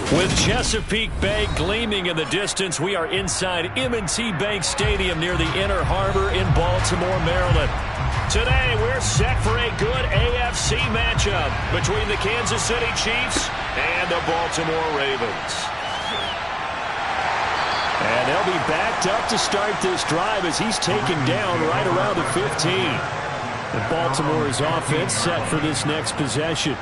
With Chesapeake Bay gleaming in the distance, we are inside M&T Bank Stadium near the Inner Harbor in Baltimore, Maryland. Today, we're set for a good AFC matchup between the Kansas City Chiefs and the Baltimore Ravens. And they'll be backed up to start this drive as he's taken down right around the 15. And Baltimore's offense set for this next possession.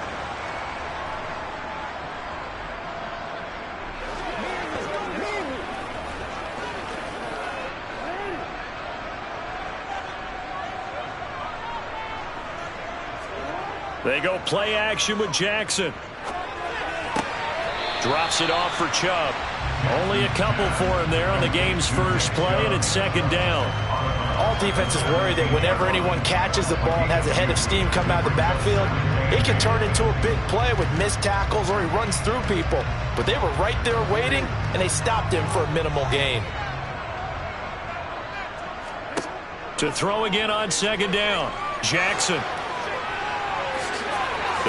They go play action with Jackson. Drops it off for Chubb. Only a couple for him there on the game's first play, and it's second down. All defenses worry that whenever anyone catches the ball and has a head of steam come out of the backfield, it can turn into a big play with missed tackles or he runs through people. But they were right there waiting, and they stopped him for a minimal gain. To throw again on second down, Jackson.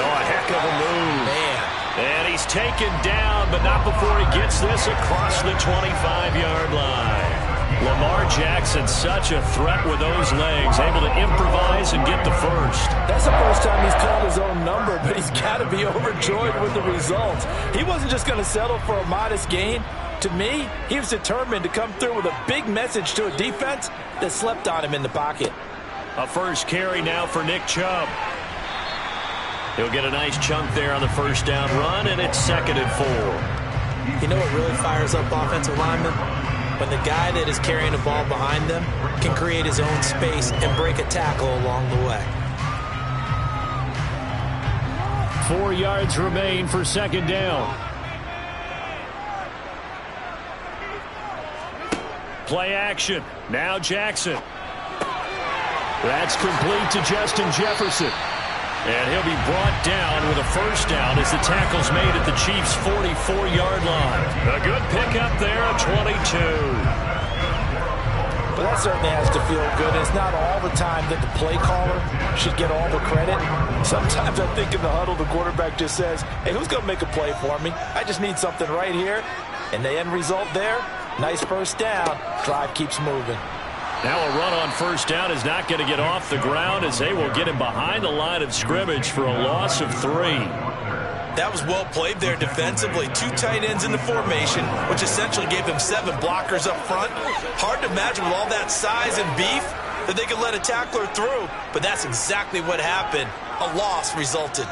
Oh, a heck of a move. Man. And he's taken down, but not before he gets this across the 25-yard line. Lamar Jackson, such a threat with those legs, able to improvise and get the first. That's the first time he's called his own number, but he's got to be overjoyed with the results. He wasn't just going to settle for a modest gain. To me, he was determined to come through with a big message to a defense that slept on him in the pocket. A first carry now for Nick Chubb. He'll get a nice chunk there on the first down run, and it's 2nd and 4. You know what really fires up offensive linemen? When the guy that is carrying the ball behind them can create his own space and break a tackle along the way. 4 yards remain for second down. Play action. Now Jackson. That's complete to Justin Jefferson. And he'll be brought down with a first down as the tackle's made at the Chiefs' 44-yard line. A good pickup there at 22. But that certainly has to feel good. It's not all the time that the play caller should get all the credit. Sometimes I think in the huddle, the quarterback just says, hey, who's going to make a play for me? I just need something right here. And the end result there, nice first down. Drive keeps moving. Now a run on first down is not going to get off the ground as they will get him behind the line of scrimmage for a loss of 3. That was well played there defensively. 2 tight ends in the formation, which essentially gave them 7 blockers up front. Hard to imagine with all that size and beef that they could let a tackler through, but that's exactly what happened. A loss resulted.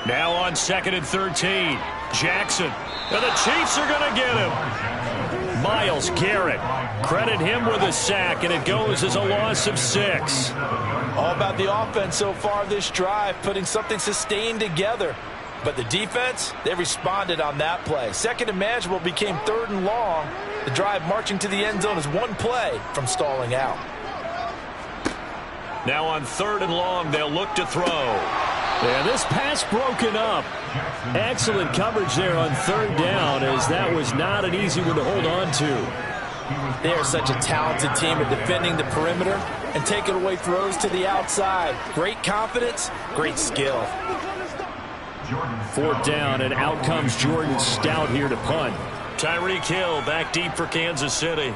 Now on 2nd and 13, Jackson. And the Chiefs are going to get him. Myles Garrett, credit him with a sack, and it goes as a loss of 6. All about the offense so far this drive, putting something sustained together. But the defense, they responded on that play. Second and manageable became 3rd and long. The drive marching to the end zone is 1 play from stalling out. Now on 3rd and long, they'll look to throw. And this pass broken up. Excellent coverage there on 3rd down, as that was not an easy one to hold on to. They are such a talented team at defending the perimeter and taking away throws to the outside. Great confidence, great skill. 4th down, and out comes Jordan Stout here to punt. Tyreek Hill back deep for Kansas City.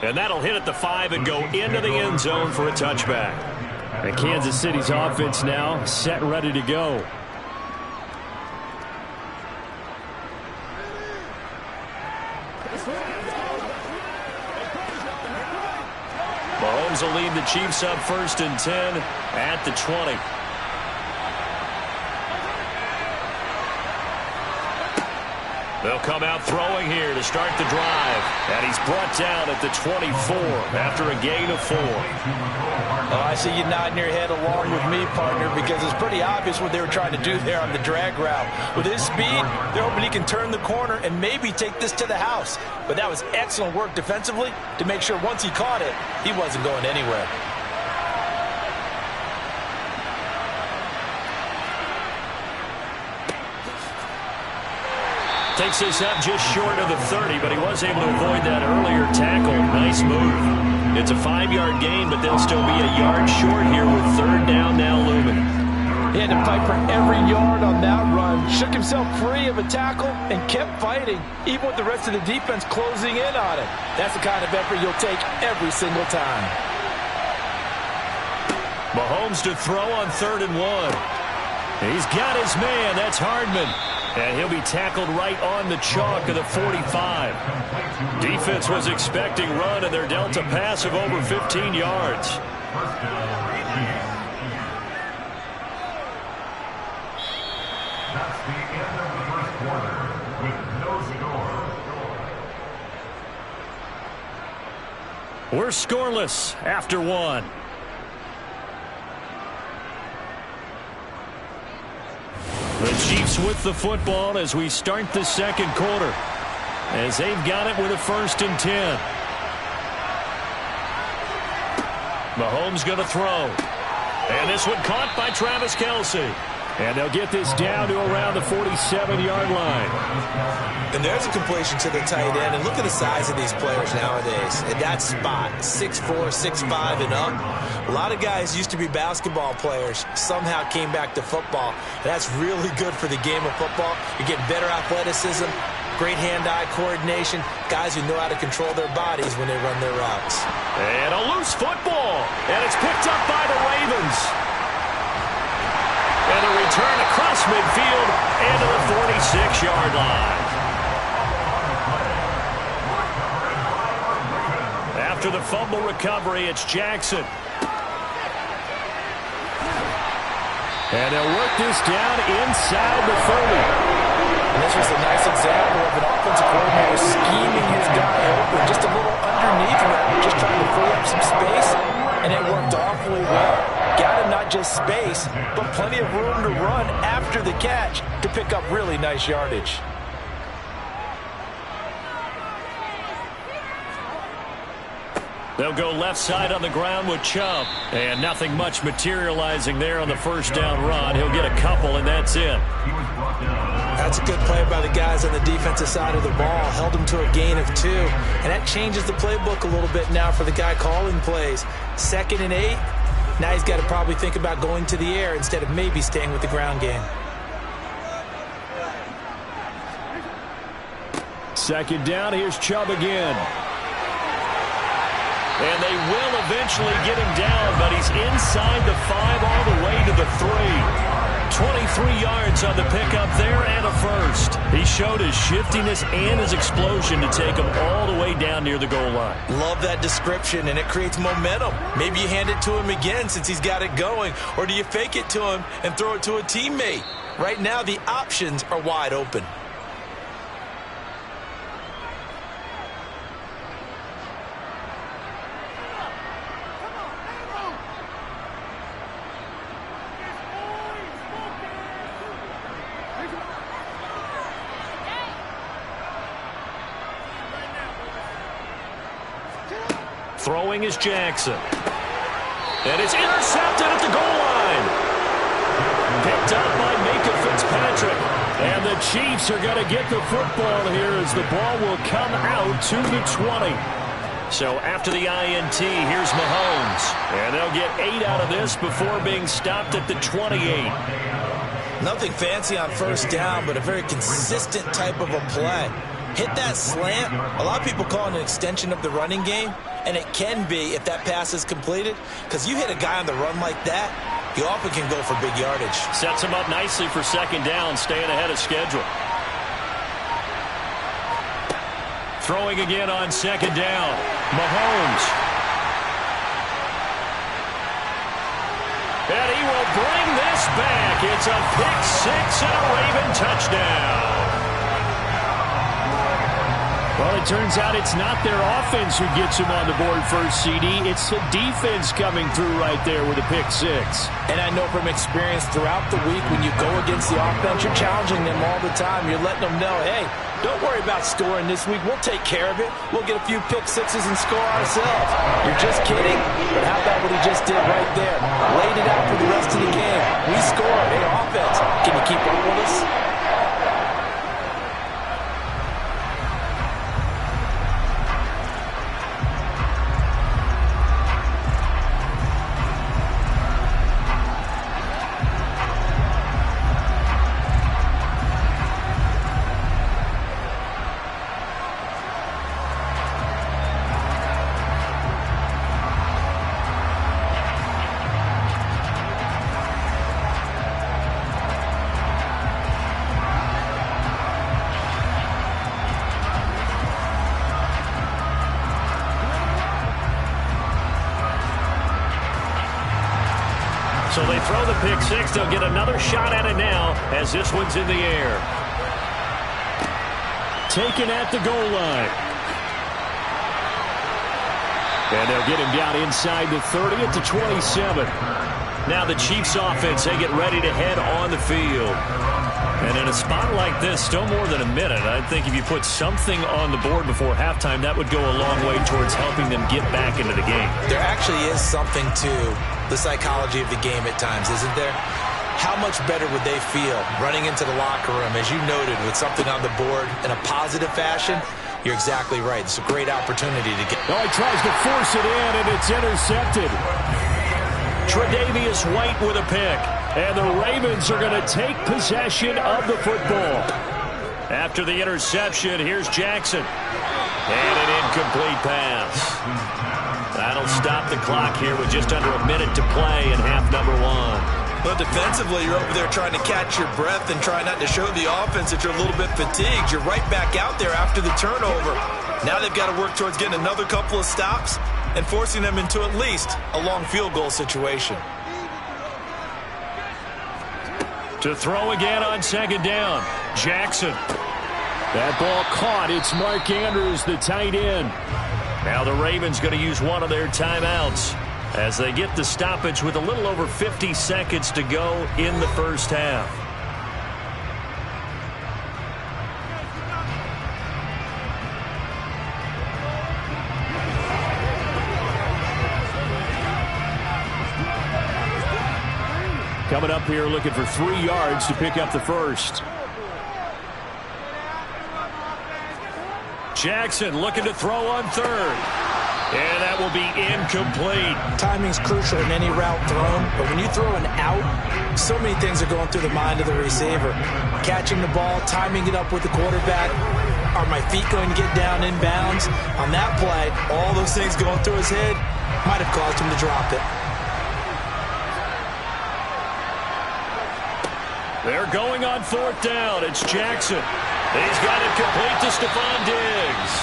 And that'll hit at the 5 and go into the end zone for a touchback. And Kansas City's offense now set and ready to go. Mahomes will lead the Chiefs up 1st and 10 at the 20. They'll come out throwing here to start the drive. And he's brought down at the 24 after a gain of 4. Oh, I see you nodding your head along with me, partner, because it's pretty obvious what they were trying to do there on the drag route. With his speed, they're hoping he can turn the corner and maybe take this to the house. But that was excellent work defensively to make sure once he caught it, he wasn't going anywhere. Takes this up just short of the 30, but he was able to avoid that earlier tackle. Nice move. It's a 5-yard gain, but they'll still be a yard short here with third down now looming. He had to fight for every yard on that run. Shook himself free of a tackle and kept fighting, even with the rest of the defense closing in on him. That's the kind of effort you'll take every single time. Mahomes to throw on 3rd and 1. He's got his man. That's Hardman. And he'll be tackled right on the chalk of the 45. Defense was expecting run, and they're dealt a pass of over 15 yards. That's the end of the first quarter with no score. We're scoreless after 1. The Chiefs with the football as we start the second quarter, as they've got it with a 1st and 10. Mahomes going to throw. And this one caught by Travis Kelce. And they'll get this down to around the 47-yard line. And there's a completion to the tight end. And look at the size of these players nowadays. At that spot, 6'4", 6'5", and up. A lot of guys used to be basketball players, somehow came back to football. And that's really good for the game of football. You're getting better athleticism, great hand-eye coordination, guys who know how to control their bodies when they run their routes. And a loose football. And it's picked up by the Ravens. And a return across midfield and to the 46-yard line. After the fumble recovery, it's Jackson. And they'll work this down inside the 30. And this was a nice example of an offensive coordinator scheming his guy open, just a little underneath him, just trying to free up some space, and it worked awfully well. Got him not just space, but plenty of room to run after the catch to pick up really nice yardage. They'll go left side on the ground with Chubb. And nothing much materializing there on the first down run. He'll get a couple, and that's it. That's a good play by the guys on the defensive side of the ball. Held him to a gain of 2. And that changes the playbook a little bit now for the guy calling plays. 2nd and 8. Now he's got to probably think about going to the air instead of maybe staying with the ground game. 2nd down. Here's Chubb again. And they will eventually get him down, but he's inside the 5 all the way to the 3. 23 yards on the pickup there and a first. He showed his shiftiness and his explosion to take him all the way down near the goal line. Love that description, and it creates momentum. Maybe you hand it to him again since he's got it going, or do you fake it to him and throw it to a teammate? Right now, the options are wide open. Throwing is Jackson. And it's intercepted at the goal line. Picked up by Micah Fitzpatrick. And the Chiefs are going to get the football here as the ball will come out to the 20. So after the INT, here's Mahomes. And they'll get 8 out of this before being stopped at the 28. Nothing fancy on first down, but a very consistent type of a play. Hit that slant. A lot of people call it an extension of the running game. And it can be if that pass is completed, because you hit a guy on the run like that, you often can go for big yardage. Sets him up nicely for 2nd down, staying ahead of schedule. Throwing again on 2nd down. Mahomes. And he will bring this back. It's a pick 6 and a Raven touchdown. Well, it turns out it's not their offense who gets him on the board first, CD. It's the defense coming through right there with a pick 6. And I know from experience throughout the week when you go against the offense, you're challenging them all the time. You're letting them know, hey, don't worry about scoring this week. We'll take care of it. We'll get a few pick 6s and score ourselves. You're just kidding? But how about what he just did right there? Laid it out for the rest of the game. We scored. Hey, offense, can you keep up with us? So they throw the pick six. They'll get another shot at it now as this one's in the air. Taken at the goal line. And they'll get him down inside the 30 at the 27. Now the Chiefs offense, they get ready to head on the field. And in a spot like this, still more than a minute, I think if you put something on the board before halftime, that would go a long way towards helping them get back into the game. There actually is something to the psychology of the game at times, isn't there? How much better would they feel running into the locker room, as you noted, with something on the board in a positive fashion? You're exactly right. It's a great opportunity to get. Oh, he tries to force it in, and it's intercepted. Tre'Davious White with a pick. And the Ravens are going to take possession of the football. After the interception, here's Jackson. And an incomplete pass. That'll stop the clock here with just under a minute to play in half number one. But defensively, you're over there trying to catch your breath and try not to show the offense that you're a little bit fatigued. You're right back out there after the turnover. Now they've got to work towards getting another couple of stops and forcing them into at least a long field goal situation. To throw again on second down, Jackson. That ball caught. It's Mark Andrews, the tight end. Now the Ravens going to use one of their timeouts as they get the stoppage with a little over 50 seconds to go in the first half. Coming up here looking for 3 yards to pick up the first. Jackson looking to throw on third. And that will be incomplete. Timing's crucial in any route thrown, but when you throw an out, so many things are going through the mind of the receiver. Catching the ball, timing it up with the quarterback. Are my feet going to get down in bounds? On that play, all those things going through his head might have caused him to drop it. They're going on fourth down. It's Jackson. He's got it complete to Stephon Diggs.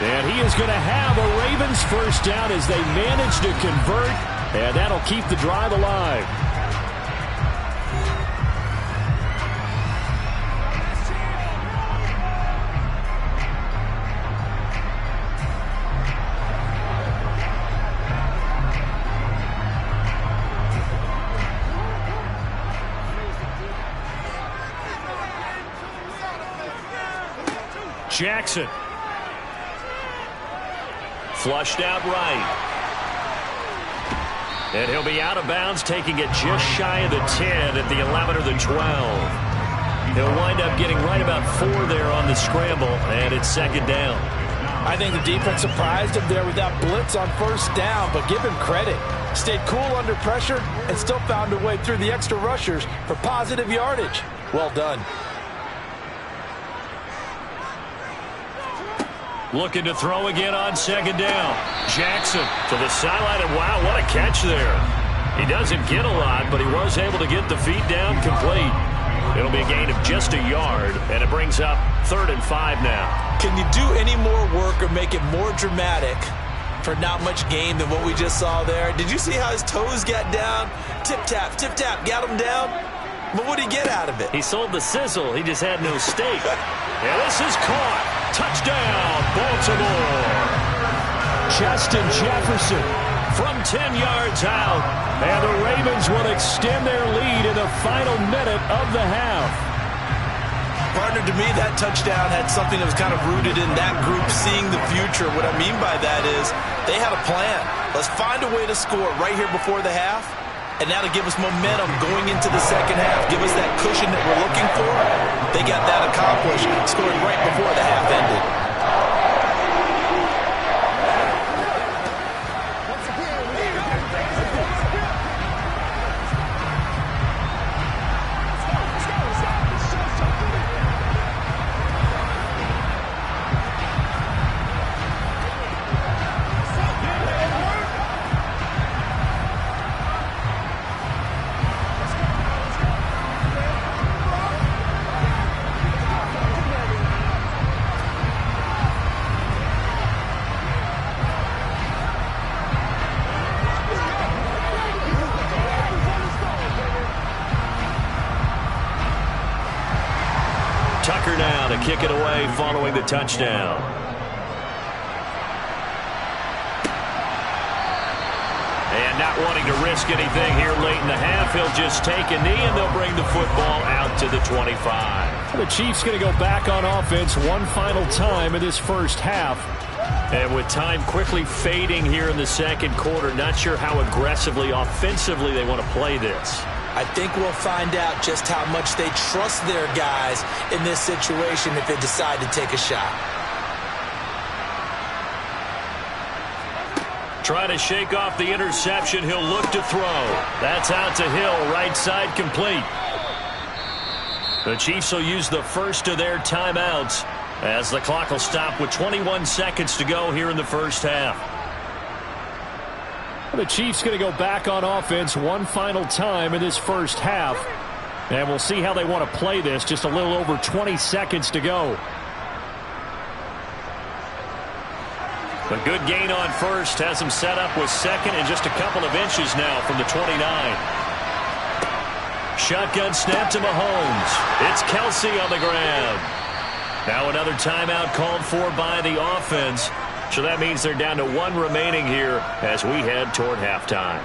And he is going to have a Ravens first down as they manage to convert. And that'll keep the drive alive. Jackson. Flushed out right. And he'll be out of bounds, taking it just shy of the 10 at the 11 or the 12. He'll wind up getting right about 4 there on the scramble, and it's second down. I think the defense surprised him there with that blitz on first down, but give him credit. Stayed cool under pressure and still found a way through the extra rushers for positive yardage. Well done. Looking to throw again on second down. Jackson to the sideline, and wow, what a catch there. He doesn't get a lot, but he was able to get the feet down complete. It'll be a gain of just a yard, and it brings up 3rd and 5 now. Can you do any more work or make it more dramatic for not much gain than what we just saw there? Did you see how his toes got down? Tip-tap, got him down. But what did he get out of it? He sold the sizzle. He just had no steak. Yeah, this is caught. Touchdown, Baltimore. Justin Jefferson from 10 yards out. And the Ravens will extend their lead in the final minute of the half. Partner, to me, that touchdown had something that was kind of rooted in that group seeing the future. What I mean by that is they had a plan. Let's find a way to score right here before the half. And that'll give us momentum going into the second half. Give us that cushion that we're looking for. They got that accomplished, scoring right before the half ended. now to kick it away following the touchdown. And not wanting to risk anything here late in the half, he'll just take a knee, and they'll bring the football out to the 25. The Chiefs going to go back on offense one final time in this first half. And with time quickly fading here in the second quarter, not sure how aggressively, offensively they want to play this. I think we'll find out just how much they trust their guys in this situation if they decide to take a shot. Trying to shake off the interception. He'll look to throw. That's out to Hill, right side complete. The Chiefs will use the first of their timeouts as the clock will stop with 21 seconds to go here in the first half. The Chiefs going to go back on offense one final time in this first half. And we'll see how they want to play this. Just a little over 20 seconds to go. A good gain on first has him set up with second and just a couple of inches now from the 29. Shotgun snap to Mahomes. It's Kelsey on the ground. Now another timeout called for by the offense. So that means they're down to one remaining here as we head toward halftime.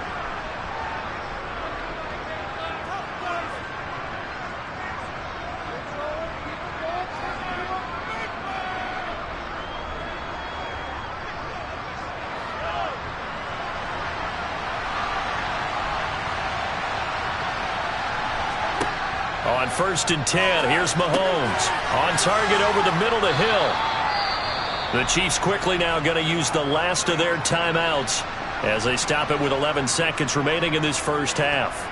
On 1st and 10, here's Mahomes. On target over the middle to Hill. The Chiefs quickly now going to use the last of their timeouts as they stop it with 11 seconds remaining in this first half.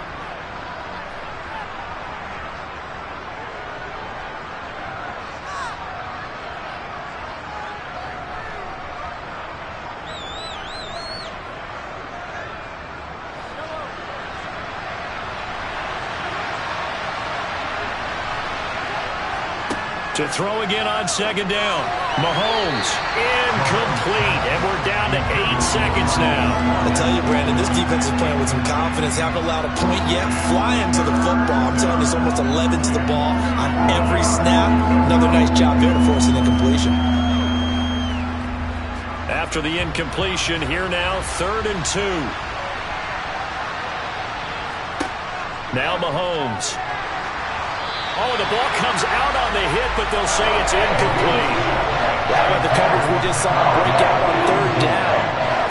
To throw again on second down. Mahomes, incomplete, and we're down to 8 seconds now. I tell you, Brandon, this defense is playing with some confidence. Haven't allowed a point yet. Flying to the football. I'm telling you, it's almost 11 to the ball on every snap. Another nice job there to force an incompletion. After the incompletion, here now, 3rd and 2. Now Mahomes. Oh, the ball comes out on the hit, but they'll say it's incomplete. How about the coverage we just saw break out on 3rd down?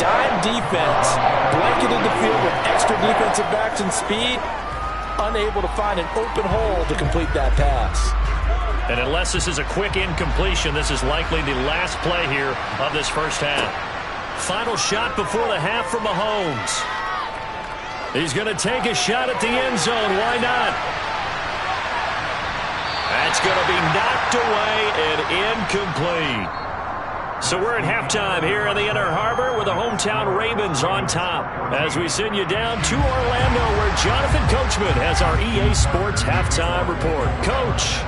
Dime defense, blanketed the field with extra defensive backs and speed, unable to find an open hole to complete that pass. And unless this is a quick incompletion, this is likely the last play here of this first half. Final shot before the half for Mahomes. He's going to take a shot at the end zone. Why not? That's going to be knocked away and incomplete. So we're at halftime here in the Inner Harbor with the hometown Ravens on top as we send you down to Orlando where Jonathan Coachman has our EA Sports halftime report. Coach.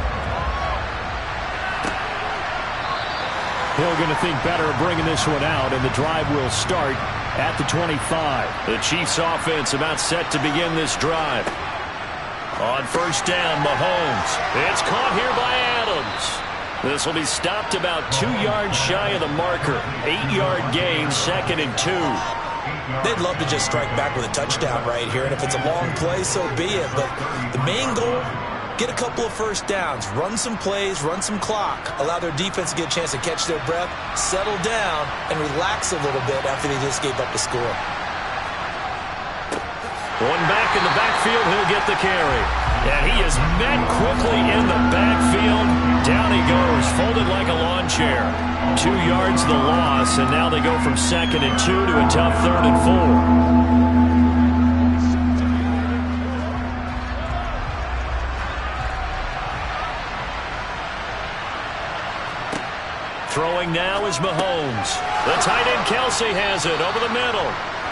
Hill going to think better of bringing this one out, and the drive will start at the 25. The Chiefs offense about set to begin this drive. On 1st down, Mahomes. It's caught here by Adams. This will be stopped about 2 yards shy of the marker. 8-yard gain, 2nd and 2. They'd love to just strike back with a touchdown right here, and if it's a long play, so be it. But the main goal, get a couple of first downs, run some plays, run some clock, allow their defense to get a chance to catch their breath, settle down, and relax a little bit after they just gave up the score. One back in the backfield, he'll get the carry. And he is met quickly in the backfield. Down he goes, folded like a lawn chair. 2 yards the loss, and now they go from 2nd and 2 to a tough 3rd and 4. Throwing now is Mahomes. The tight end Kelsey has it over the middle.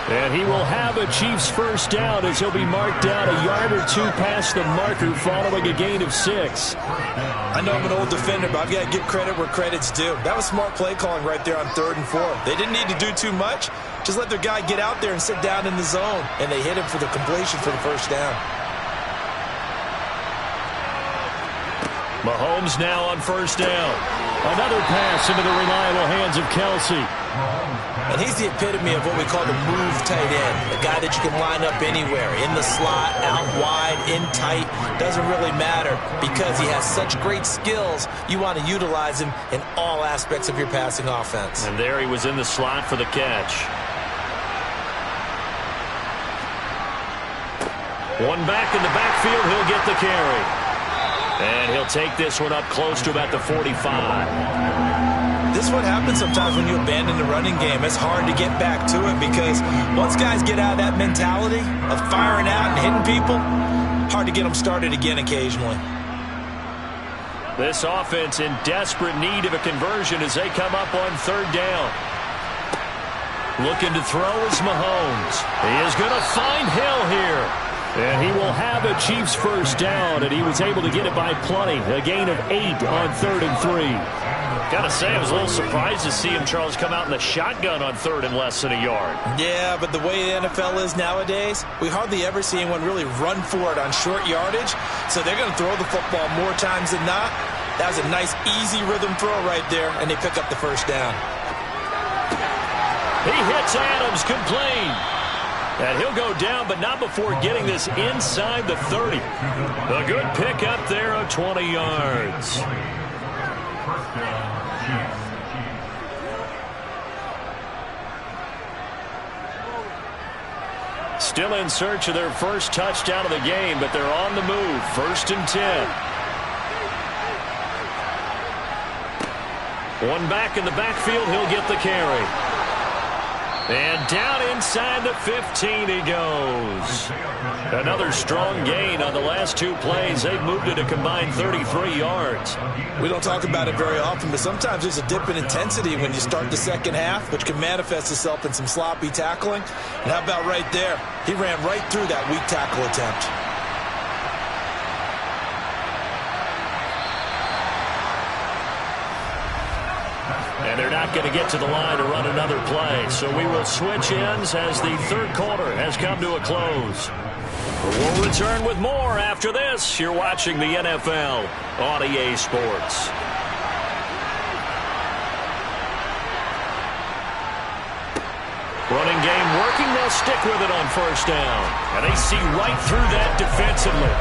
And he will have a Chiefs first down as he'll be marked down a yard or 2 past the marker following a gain of 6. I know I'm an old defender, but I've got to give credit where credit's due. That was smart play calling right there on 3rd and 4. They didn't need to do too much. Just let their guy get out there and sit down in the zone. And they hit him for the completion for the first down. Mahomes now on first down. Another pass into the reliable hands of Kelsey. And he's the epitome of what we call the move tight end. A guy that you can line up anywhere. In the slot, out wide, in tight. Doesn't really matter because he has such great skills. You want to utilize him in all aspects of your passing offense. And there he was in the slot for the catch. One back in the backfield. He'll get the carry. And he'll take this one up close to about the 45. This is what happens sometimes when you abandon the running game. It's hard to get back to it because once guys get out of that mentality of firing out and hitting people, hard to get them started again occasionally. This offense in desperate need of a conversion as they come up on third down. Looking to throw is Mahomes. He is going to find Hill here. And he will have a Chiefs first down, and he was able to get it by plenty. A gain of 8 on 3rd and 3. Got to say, I was a little surprised to see him, Charles, come out in the shotgun on 3rd and less than a yard. Yeah, but the way the NFL is nowadays, we hardly ever see anyone really run for it on short yardage. So they're going to throw the football more times than not. That was a nice, easy rhythm throw right there, and they pick up the first down. He hits Adams, complete. And he'll go down, but not before getting this inside the 30. A good pick up there of 20 yards. First down, Chiefs. Still in search of their first touchdown of the game, but they're on the move. 1st and 10. One back in the backfield. He'll get the carry. And down inside the 15 he goes. Another strong gain on the last 2 plays. They've moved it a combined 33 yards. We don't talk about it very often, but sometimes there's a dip in intensity when you start the second half, which can manifest itself in some sloppy tackling. And how about right there? He ran right through that weak tackle attempt. And they're not going to get to the line to run another play. So we will switch ends as the 3rd quarter has come to a close. We'll return with more after this. You're watching the NFL on EA Sports. Running game working. They'll stick with it on first down. And they see right through that defensively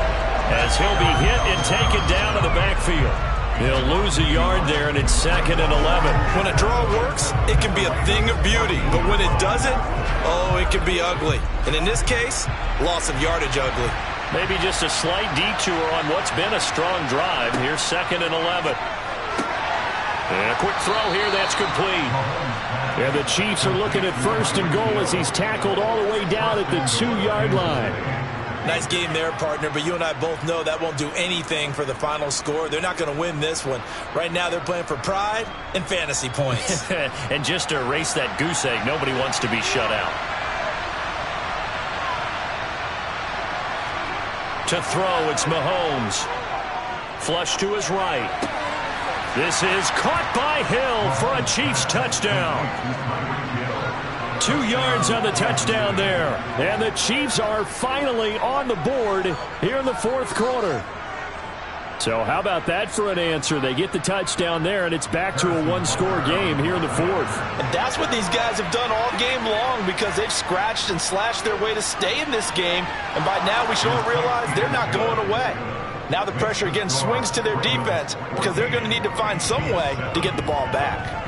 as he'll be hit and taken down to the backfield. He'll lose a yard there, and it's 2nd and 11. When a draw works, it can be a thing of beauty. But when it doesn't, oh, it can be ugly. And in this case, loss of yardage ugly. Maybe just a slight detour on what's been a strong drive. Here's 2nd and 11. And a quick throw here, that's complete. And the Chiefs are looking at 1st and goal as he's tackled all the way down at the 2-yard line. Nice game there, partner, but you and I both know that won't do anything for the final score. They're not going to win this one. Right now they're playing for pride and fantasy points. And just to erase that goose egg, nobody wants to be shut out. To throw, it's Mahomes. Flush to his right. This is caught by Hill for a Chiefs touchdown. 2 yards on the touchdown there. And the Chiefs are finally on the board here in the 4th quarter. So how about that for an answer? They get the touchdown there, and it's back to a 1-score game here in the 4th. And that's what these guys have done all game long because they've scratched and slashed their way to stay in this game. And by now we should all realize they're not going away. Now the pressure again swings to their defense because they're going to need to find some way to get the ball back.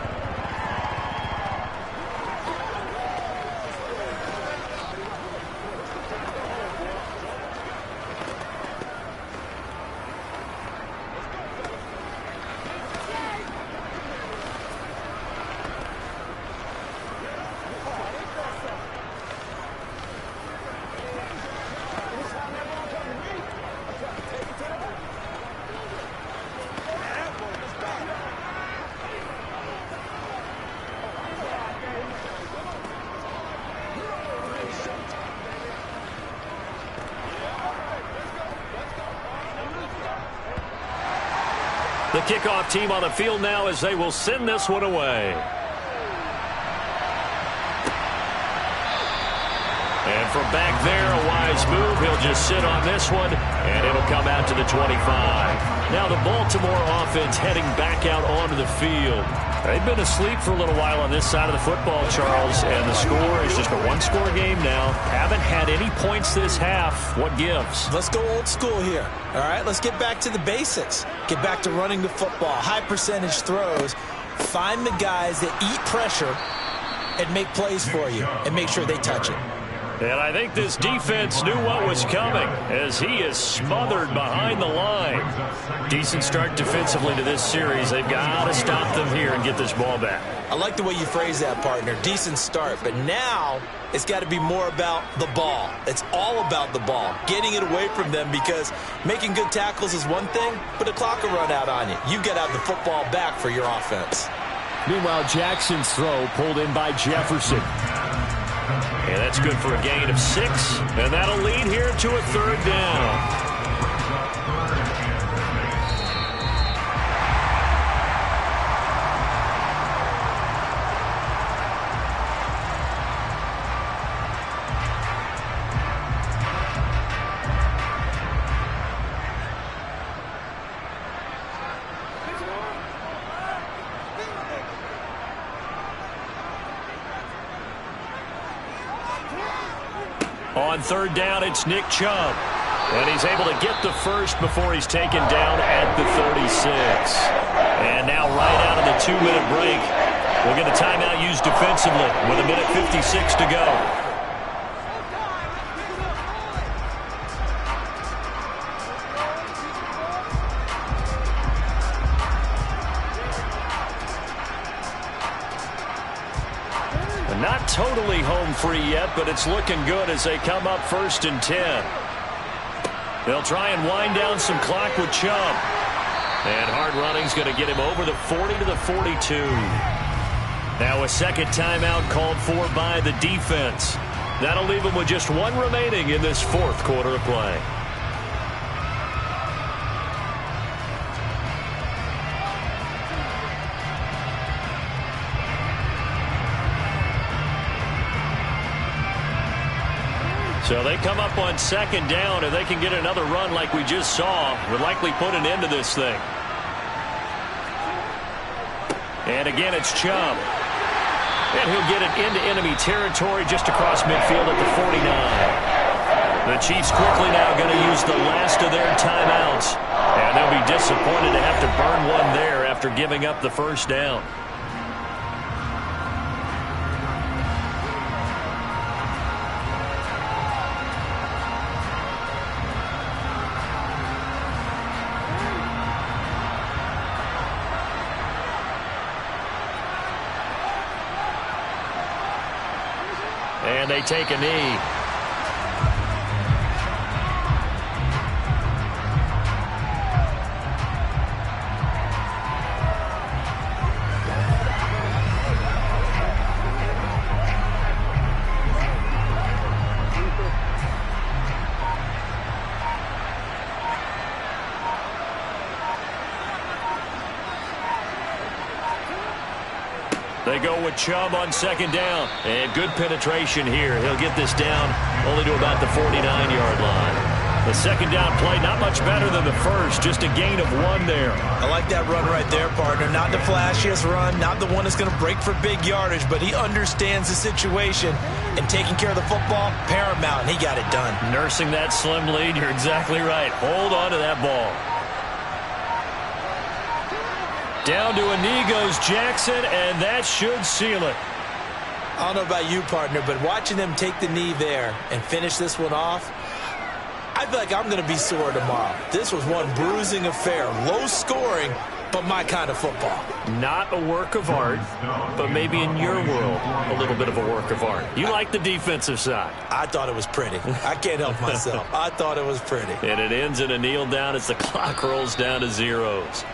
The kickoff team on the field now as they will send this one away. And from back there, a wise move. He'll just sit on this one, and it'll come out to the 25. Now the Baltimore offense heading back out onto the field. They've been asleep for a little while on this side of the football, Charles, and the score is just a one-score game now. Haven't had any points this half. What gives? Let's go old school here. All right, let's get back to the basics. Get back to running the football, high percentage throws. Find the guys that eat pressure and make plays for you and make sure they touch it. And I think this defense knew what was coming as he is smothered behind the line. Decent start defensively to this series. They've got to stop them here and get this ball back. I like the way you phrase that, partner. Decent start, but now it's got to be more about the ball. It's all about the ball, getting it away from them, because making good tackles is one thing, but the clock will run out on you. You've got to have the football back for your offense. Meanwhile, Jackson's throw pulled in by Jefferson. And that's good for a gain of 6, and that'll lead here to a third down. On third down, it's Nick Chubb. And he's able to get the first before he's taken down at the 36. And now right out of the 2-minute break, we'll get a timeout used defensively with 1:56 to go. Not totally home free yet, but it's looking good as they come up 1st and 10. They'll try and wind down some clock with Chubb. And hard running's going to get him over the 40 to the 42. Now a second timeout called for by the defense. That'll leave him with just one remaining in this fourth quarter of play. So they come up on second down. If they can get another run like we just saw, would likely put an end to this thing. And again, it's Chubb. And he'll get it into enemy territory just across midfield at the 49. The Chiefs quickly now going to use the last of their timeouts. And they'll be disappointed to have to burn one there after giving up the first down. And they take a knee. They go with Chubb on second down. And good penetration here. He'll get this down only to about the 49-yard line. The second down play, not much better than the first. Just a gain of 1 there. I like that run right there, partner. Not the flashiest run, not the one that's going to break for big yardage, but he understands the situation, and taking care of the football, paramount, and he got it done. Nursing that slim lead, you're exactly right. Hold on to that ball. Down to a knee goes Jackson, and that should seal it. I don't know about you, partner, but watching them take the knee there and finish this one off, I feel like I'm going to be sore tomorrow. This was one bruising affair. Low scoring, but my kind of football. Not a work of art, but maybe in your world, a little bit of a work of art. You like the defensive side. I thought it was pretty. I can't help myself. I thought it was pretty. And it ends in a kneel down as the clock rolls down to zeros.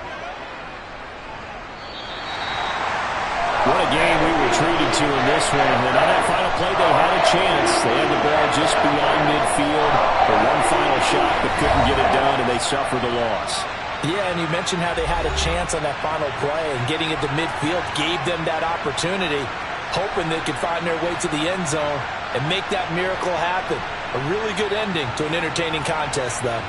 What a game we were treated to in this one. And on that final play, they had a chance. They had the ball just beyond midfield for one final shot, but couldn't get it done, and they suffered a loss. Yeah, and you mentioned how they had a chance on that final play, and getting it to midfield gave them that opportunity, hoping they could find their way to the end zone. and make that miracle happen. A really good ending to an entertaining contest, though.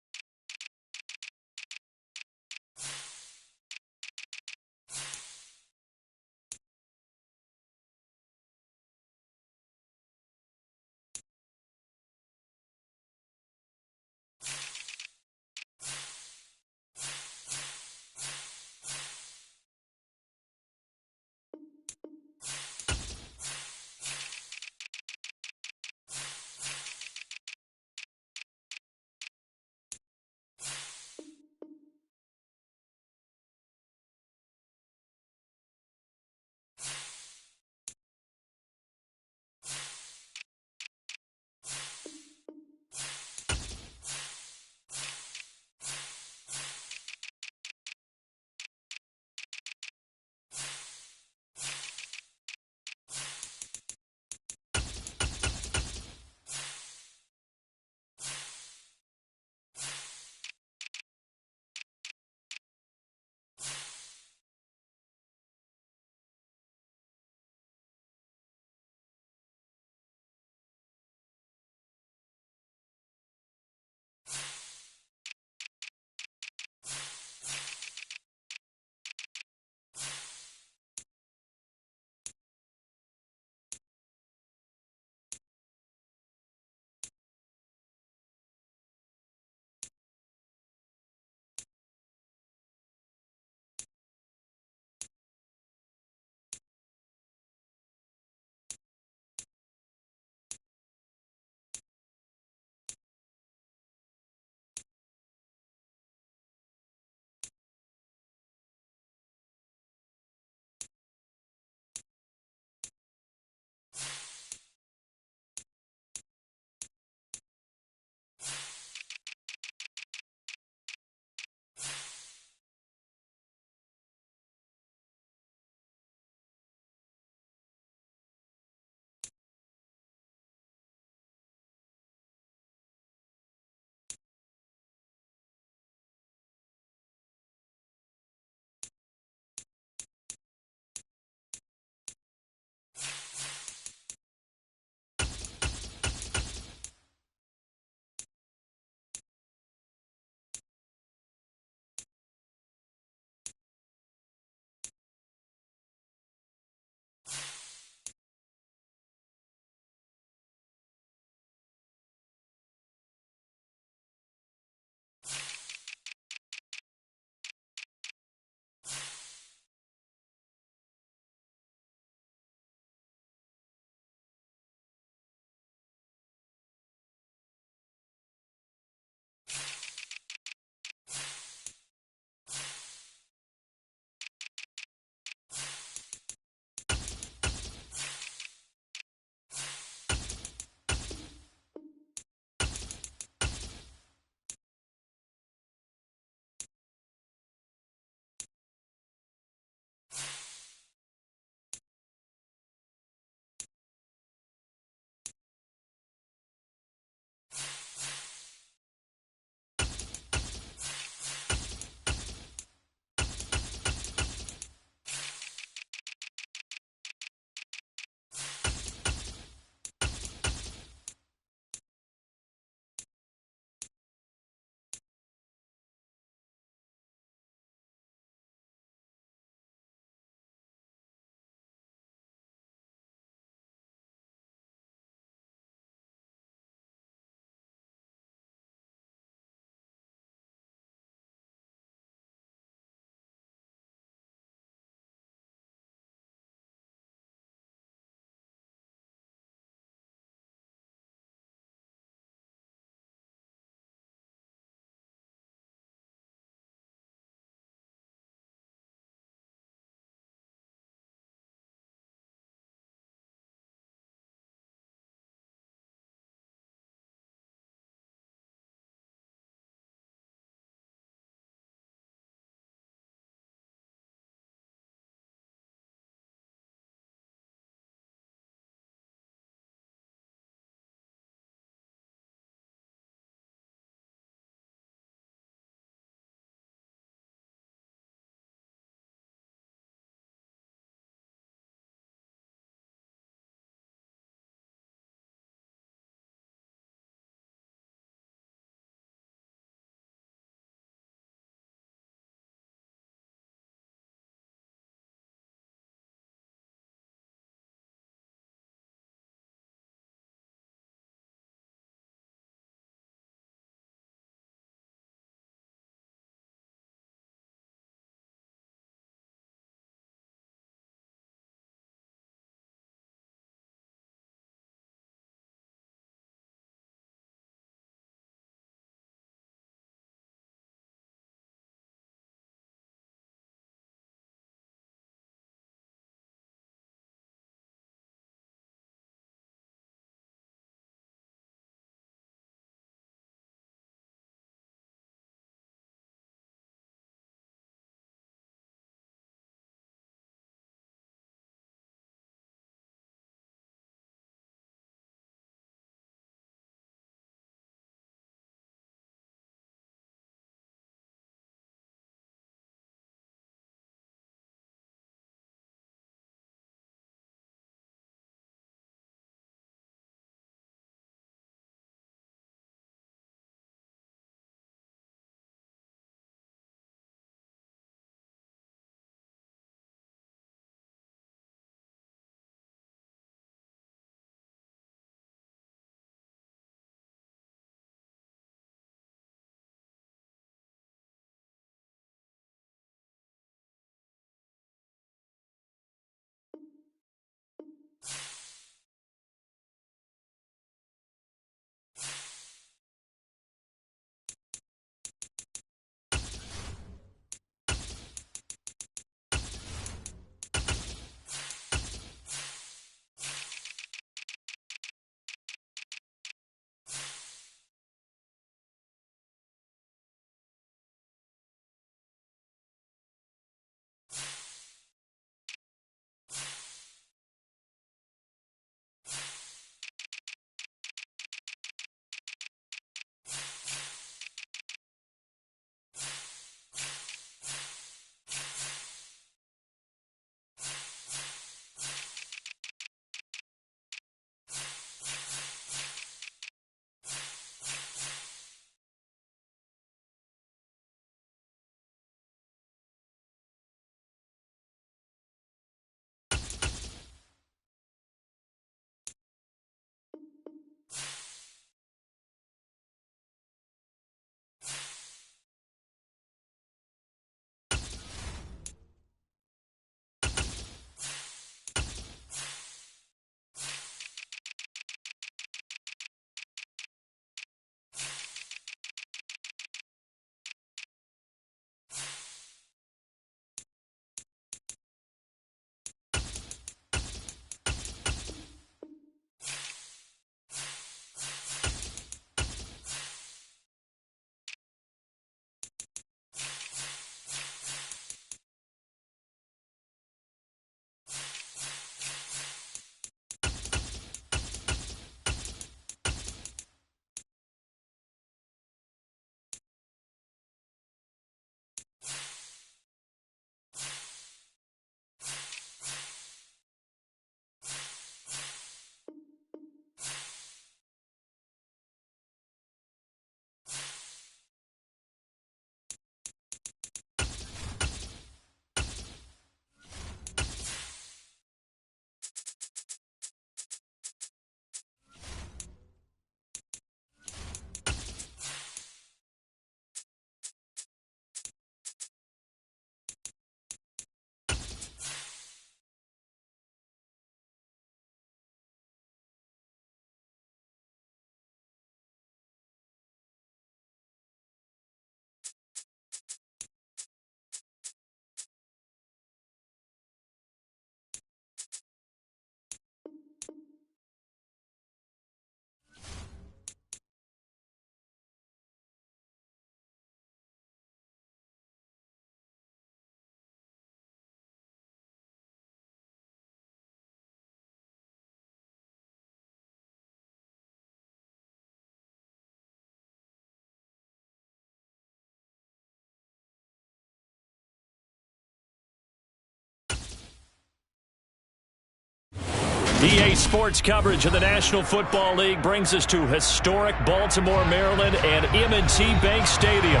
EA Sports coverage of the National Football League brings us to historic Baltimore, Maryland and M&T Bank Stadium.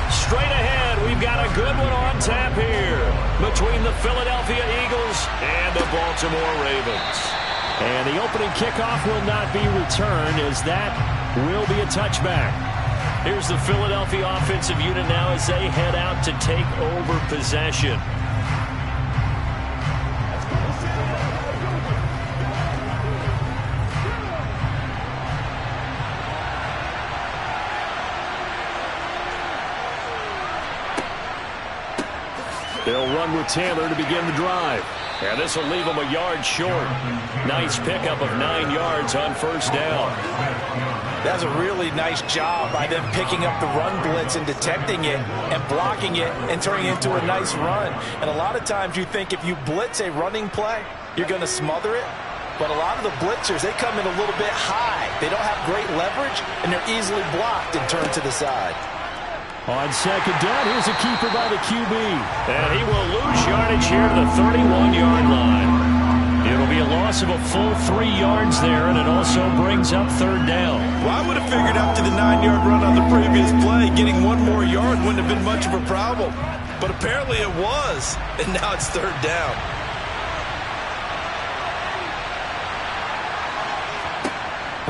Straight ahead, we've got a good one on tap here between the Philadelphia Eagles and the Baltimore Ravens. And the opening kickoff will not be returned, as that will be a touchback. Here's the Philadelphia offensive unit now as they head out to take over possession. They'll run with Taylor to begin the drive. And this will leave them a yard short. Nice pickup of 9 yards on first down. That's a really nice job by them picking up the run blitz and detecting it and blocking it and turning it into a nice run. And a lot of times you think if you blitz a running play, you're going to smother it. But a lot of the blitzers, they come in a little bit high. They don't have great leverage, and they're easily blocked and turned to the side. On second down, here's a keeper by the QB. And he will lose yardage here to the 31-yard line. It'll be a loss of a full 3 yards there, and it also brings up third down. Well, I would have figured after the 9-yard run on the previous play, getting 1 more yard wouldn't have been much of a problem. But apparently it was, and now it's third down.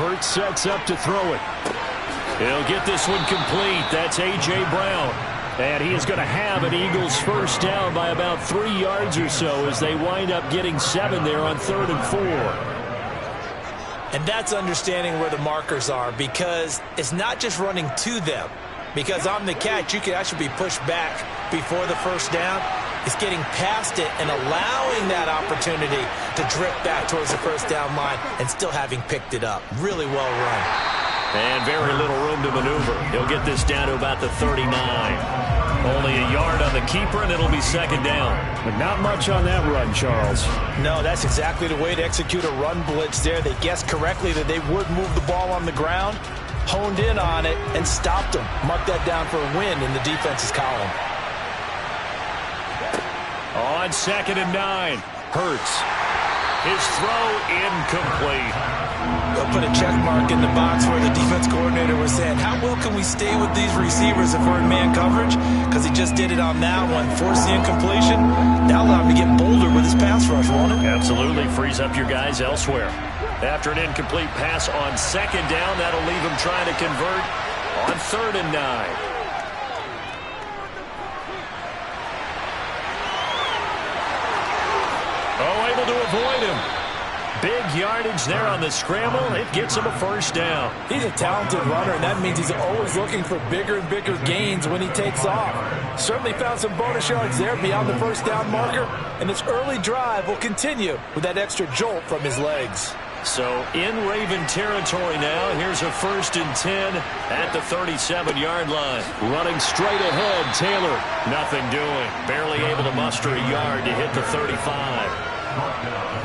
Hurts sets up to throw it. He'll get this one complete. That's A.J. Brown. And he is going to have an Eagles first down by about 3 yards or so as they wind up getting 7 there on 3rd and 4. And that's understanding where the markers are, because it's not just running to them. Because on the catch, you can actually be pushed back before the first down. It's getting past it and allowing that opportunity to drift back towards the first down line and still having picked it up. Really well run. And very little room to maneuver. He'll get this down to about the 39. Only a yard on the keeper, and it'll be second down. But not much on that run, Charles. No, that's exactly the way to execute a run blitz there. They guessed correctly that they would move the ball on the ground, honed in on it, and stopped them. Mark that down for a win in the defense's column. On 2nd and 9, Hurts. His throw incomplete. They'll put a check mark in the box where the defense coordinator was saying, how well can we stay with these receivers if we're in man coverage? Because he just did it on that one. Force the incompletion. That'll allow him to get bolder with his pass rush, won't it? Absolutely. Frees up your guys elsewhere. After an incomplete pass on 2nd down, that'll leave him trying to convert on 3rd and 9. Oh, able to avoid him. Big yardage there on the scramble. It gets him a first down. He's a talented runner, and that means he's always looking for bigger and bigger gains when he takes off. Certainly found some bonus yards there beyond the first down marker, and this early drive will continue with that extra jolt from his legs. So in Raven territory now. Here's a 1st and 10 at the 37-yard line. Running straight ahead, Taylor. Nothing doing. Barely able to muster a yard to hit the 35.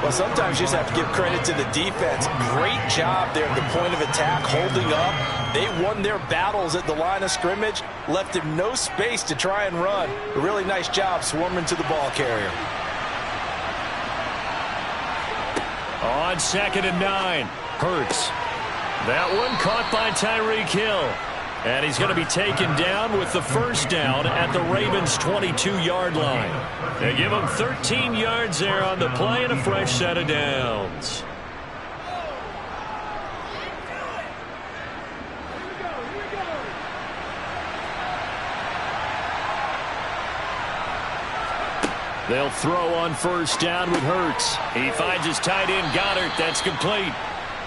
Well, sometimes you just have to give credit to the defense. Great job there at the point of attack, holding up. They won their battles at the line of scrimmage, left him no space to try and run. A really nice job swarming to the ball carrier. On 2nd and 9, Hurts. That one caught by Tyreek Hill. And he's going to be taken down with the first down at the Ravens' 22-yard line. They give him 13 yards there on the play and a fresh set of downs. They'll throw on first down with Hurts. He finds his tight end, Goddard. That's complete.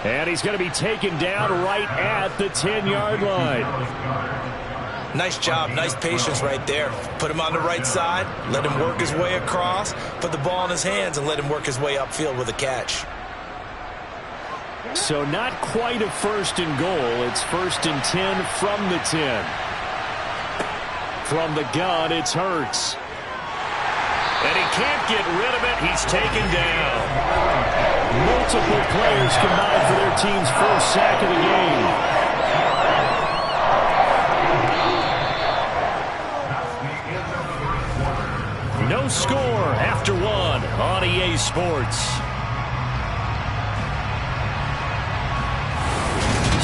And he's going to be taken down right at the 10-yard line. Nice job, nice patience right there. Put him on the right side, let him work his way across, put the ball in his hands, and let him work his way upfield with a catch. So not quite a 1st and goal. It's 1st and 10 from the 10. From the gun, it's Hurts. And he can't get rid of it. He's taken down. Multiple players combined for their team's first sack of the game. No score after 1 on EA Sports.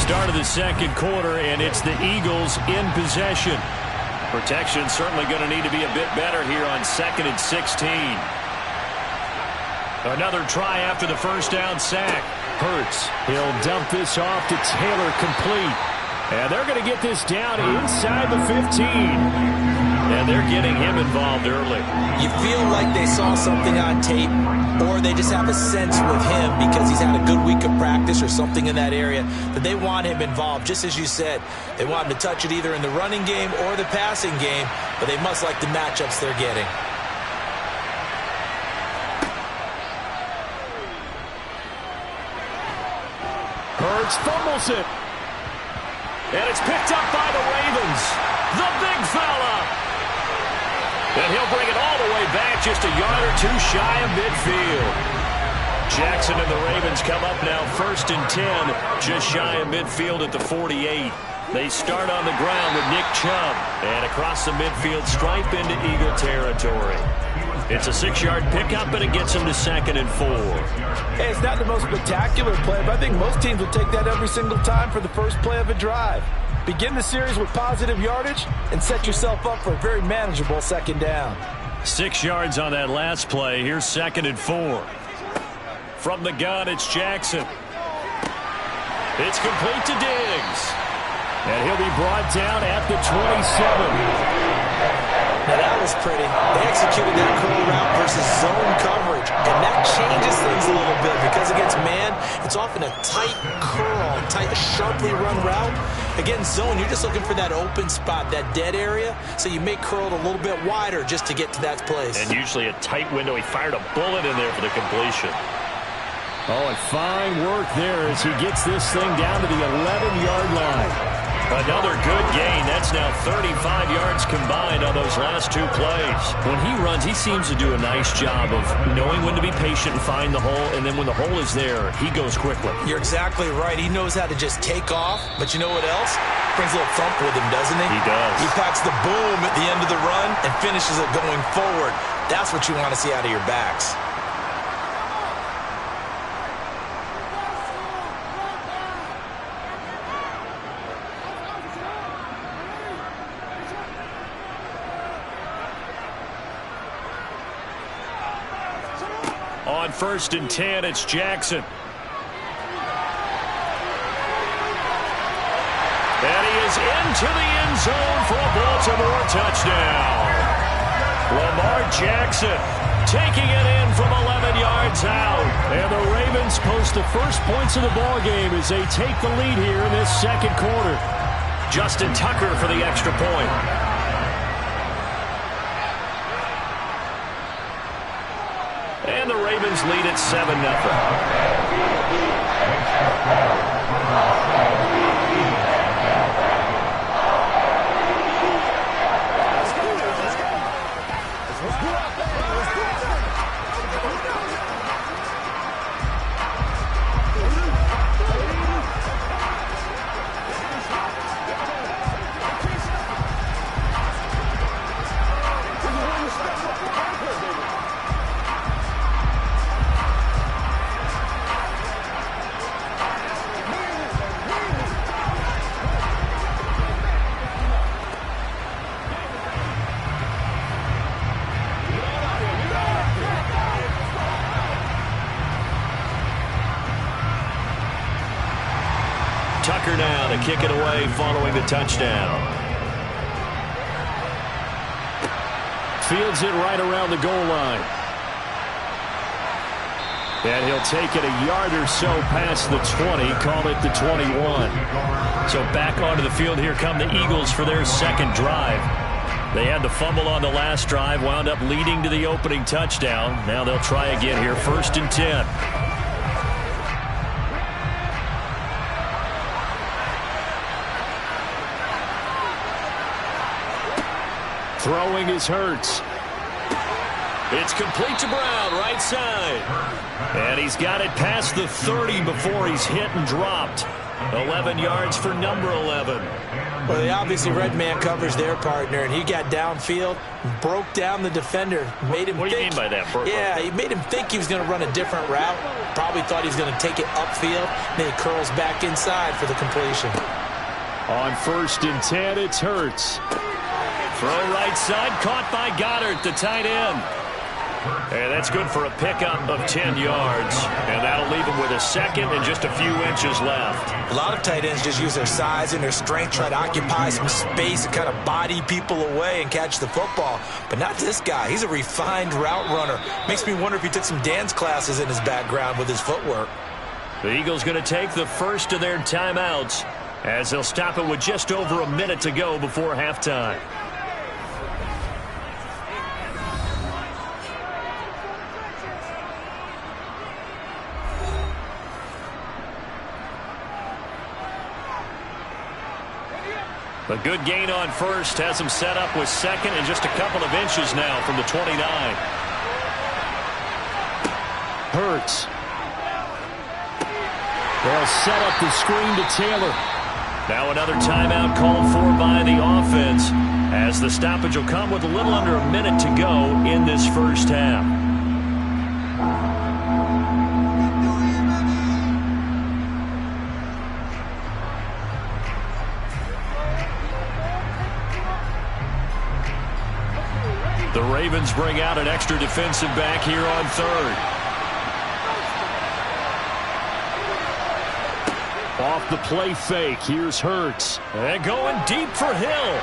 start of the second quarter, and it's the Eagles in possession. Protection certainly going to need to be a bit better here on 2nd and 16. Another try after the first down sack. Hurts. He'll dump this off to Taylor, complete. And they're going to get this down inside the 15. And they're getting him involved early. You feel like they saw something on tape, or they just have a sense with him because he's had a good week of practice or something in that area that they want him involved. Just as you said, they want him to touch it either in the running game or the passing game, but they must like the matchups they're getting. Hurts fumbles it. And it's picked up by the Ravens. The big fella. And he'll bring it all the way back, just a yard or two shy of midfield. Jackson and the Ravens come up now 1st and 10, just shy of midfield at the 48. They start on the ground with Nick Chubb. And across the midfield stripe into Eagle territory. It's a 6-yard pickup, and it gets him to 2nd and 4. Hey, it's not the most spectacular play, but I think most teams will take that every single time for the first play of a drive. Begin the series with positive yardage and set yourself up for a very manageable 2nd down. 6 yards on that last play. Here's 2nd and 4. From the gun, it's Jackson. It's complete to Diggs. And he'll be brought down at the 27. Now that was pretty. They executed that curl route versus zone coverage, and that changes things a little bit because against man, it's often a tight curl, tight, sharply run route. Against zone, you're just looking for that open spot, that dead area, so you may curl it a little bit wider just to get to that place. And usually a tight window. He fired a bullet in there for the completion. Oh, and fine work there as he gets this thing down to the 11-yard line. Another good gain. That's now 35 yards combined on those last 2 plays. When he runs, he seems to do a nice job of knowing when to be patient and find the hole, and then when the hole is there, he goes quickly. You're exactly right. He knows how to just take off, but you know what else? Brings a little thump with him, doesn't he? He does. He packs the boom at the end of the run and finishes it going forward. That's what you want to see out of your backs. On 1st and 10, it's Jackson. And he is into the end zone for a Baltimore touchdown. Lamar Jackson taking it in from 11 yards out. And the Ravens post the first points of the ballgame as they take the lead here in this second quarter. Justin Tucker for the extra point. And the Ravens lead at 7-0. Tucker now to kick it away following the touchdown. Fields it right around the goal line. And he'll take it a yard or so past the 20, call it the 21. So back onto the field, here come the Eagles for their second drive. They had the fumble on the last drive, wound up leading to the opening touchdown. Now they'll try again here, 1st and 10. Throwing is Hurts. It's complete to Brown, right side. And he's got it past the 30 before he's hit and dropped. 11 yards for number 11. Well, they obviously read man coverage their partner, and he got downfield, broke down the defender, made him What do you mean by that, Burko? Yeah, he made him think he was going to run a different route. Probably thought he was going to take it upfield. Then he curls back inside for the completion. On 1st and 10, it's Hurts. Throw right side, caught by Goddard, the tight end. And that's good for a pickup of 10 yards. And that'll leave him with a second and just a few inches left. A lot of tight ends just use their size and their strength, try to occupy some space and kind of body people away and catch the football. But not this guy. He's a refined route runner. Makes me wonder if he took some dance classes in his background with his footwork. The Eagles going to take the first of their timeouts as they'll stop it with just over a minute to go before halftime. A good gain on first has him set up with second and just a couple of inches now from the 29. Hurts. They'll set up the screen to Taylor. Now another timeout called for by the offense as the stoppage will come with a little under a minute to go in this first half. The Ravens bring out an extra defensive back here on third. Off the play fake, here's Hurts. And going deep for Hill.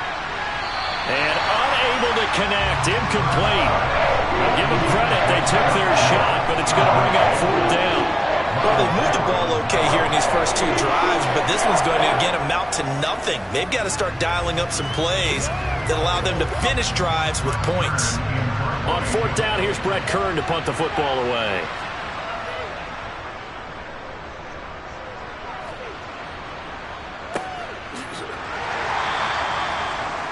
And unable to connect, incomplete. I'll give them credit, they took their shot, but it's going to bring up 4th down. Well, they moved the ball okay here in these first 2 drives, but this one's going to, again, amount to nothing. They've got to start dialing up some plays that allow them to finish drives with points. On 4th down, here's Brett Kern to punt the football away.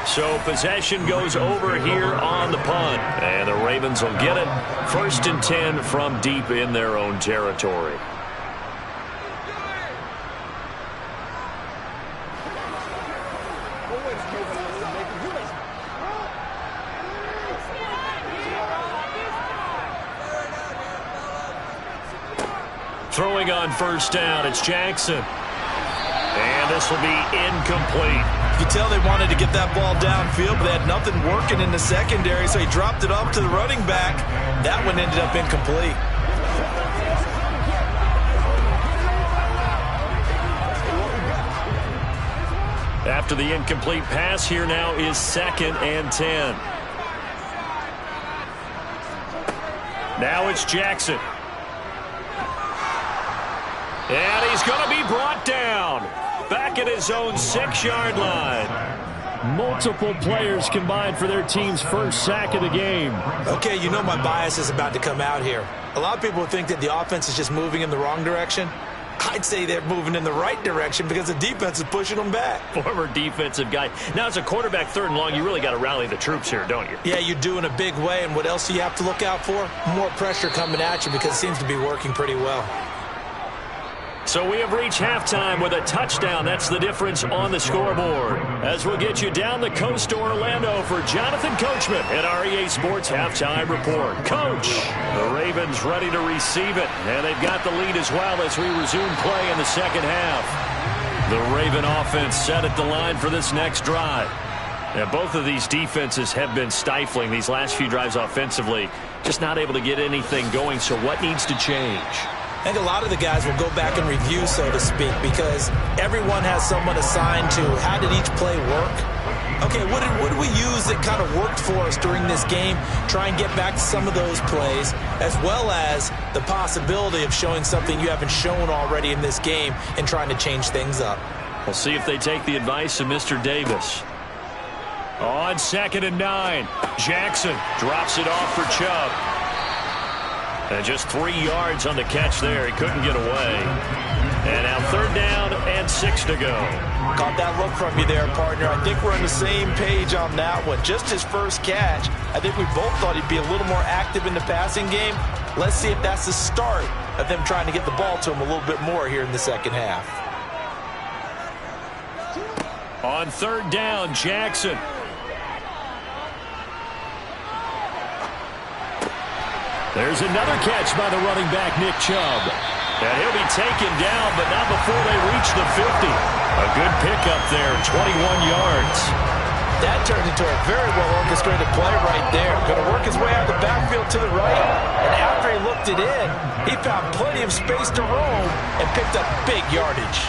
So possession goes over here on the punt. And the Ravens will get it. 1st and 10 from deep in their own territory. Throwing on 1st down, it's Jackson. And this will be incomplete. You could tell they wanted to get that ball downfield, but they had nothing working in the secondary, so he dropped it off to the running back. That one ended up incomplete. After the incomplete pass, here now is 2nd and 10. Now it's Jackson. And he's going to be brought down. Back at his own 6-yard line. Multiple players combined for their team's first sack of the game. Okay, you know my bias is about to come out here. A lot of people think that the offense is just moving in the wrong direction. I'd say they're moving in the right direction because the defense is pushing them back. Former defensive guy. Now, as a quarterback 3rd and long, you really got to rally the troops here, don't you? Yeah, you do in a big way. And what else do you have to look out for? More pressure coming at you because it seems to be working pretty well. So we have reached halftime with a touchdown. That's the difference on the scoreboard. As we'll get you down the coast to Orlando for Jonathan Coachman at our EA Sports Halftime Report. Coach, the Ravens ready to receive it, and they've got the lead as well as we resume play in the second half. The Raven offense set at the line for this next drive. Now, both of these defenses have been stifling these last few drives offensively, just not able to get anything going, so what needs to change? I think a lot of the guys will go back and review, so to speak, because everyone has someone assigned to how did each play work. Okay, what did we use that kind of worked for us during this game? Try and get back to some of those plays, as well as the possibility of showing something you haven't shown already in this game and trying to change things up. We'll see if they take the advice of Mr. Davis. On 2nd and 9, Jackson drops it off for Chubb. And just 3 yards on the catch there. He couldn't get away. And now 3rd down and 6 to go. Caught that look from you there, partner. I think we're on the same page on that one. Just his first catch. I think we both thought he'd be a little more active in the passing game. Let's see if that's the start of them trying to get the ball to him a little bit more here in the second half. On third down, Jackson. There's another catch by the running back, Nick Chubb. And he'll be taken down, but not before they reach the 50. A good pickup there, 21 yards. That turned into a very well-orchestrated play right there. Going to work his way out of the backfield to the right, and after he looked it in, he found plenty of space to roam and picked up big yardage.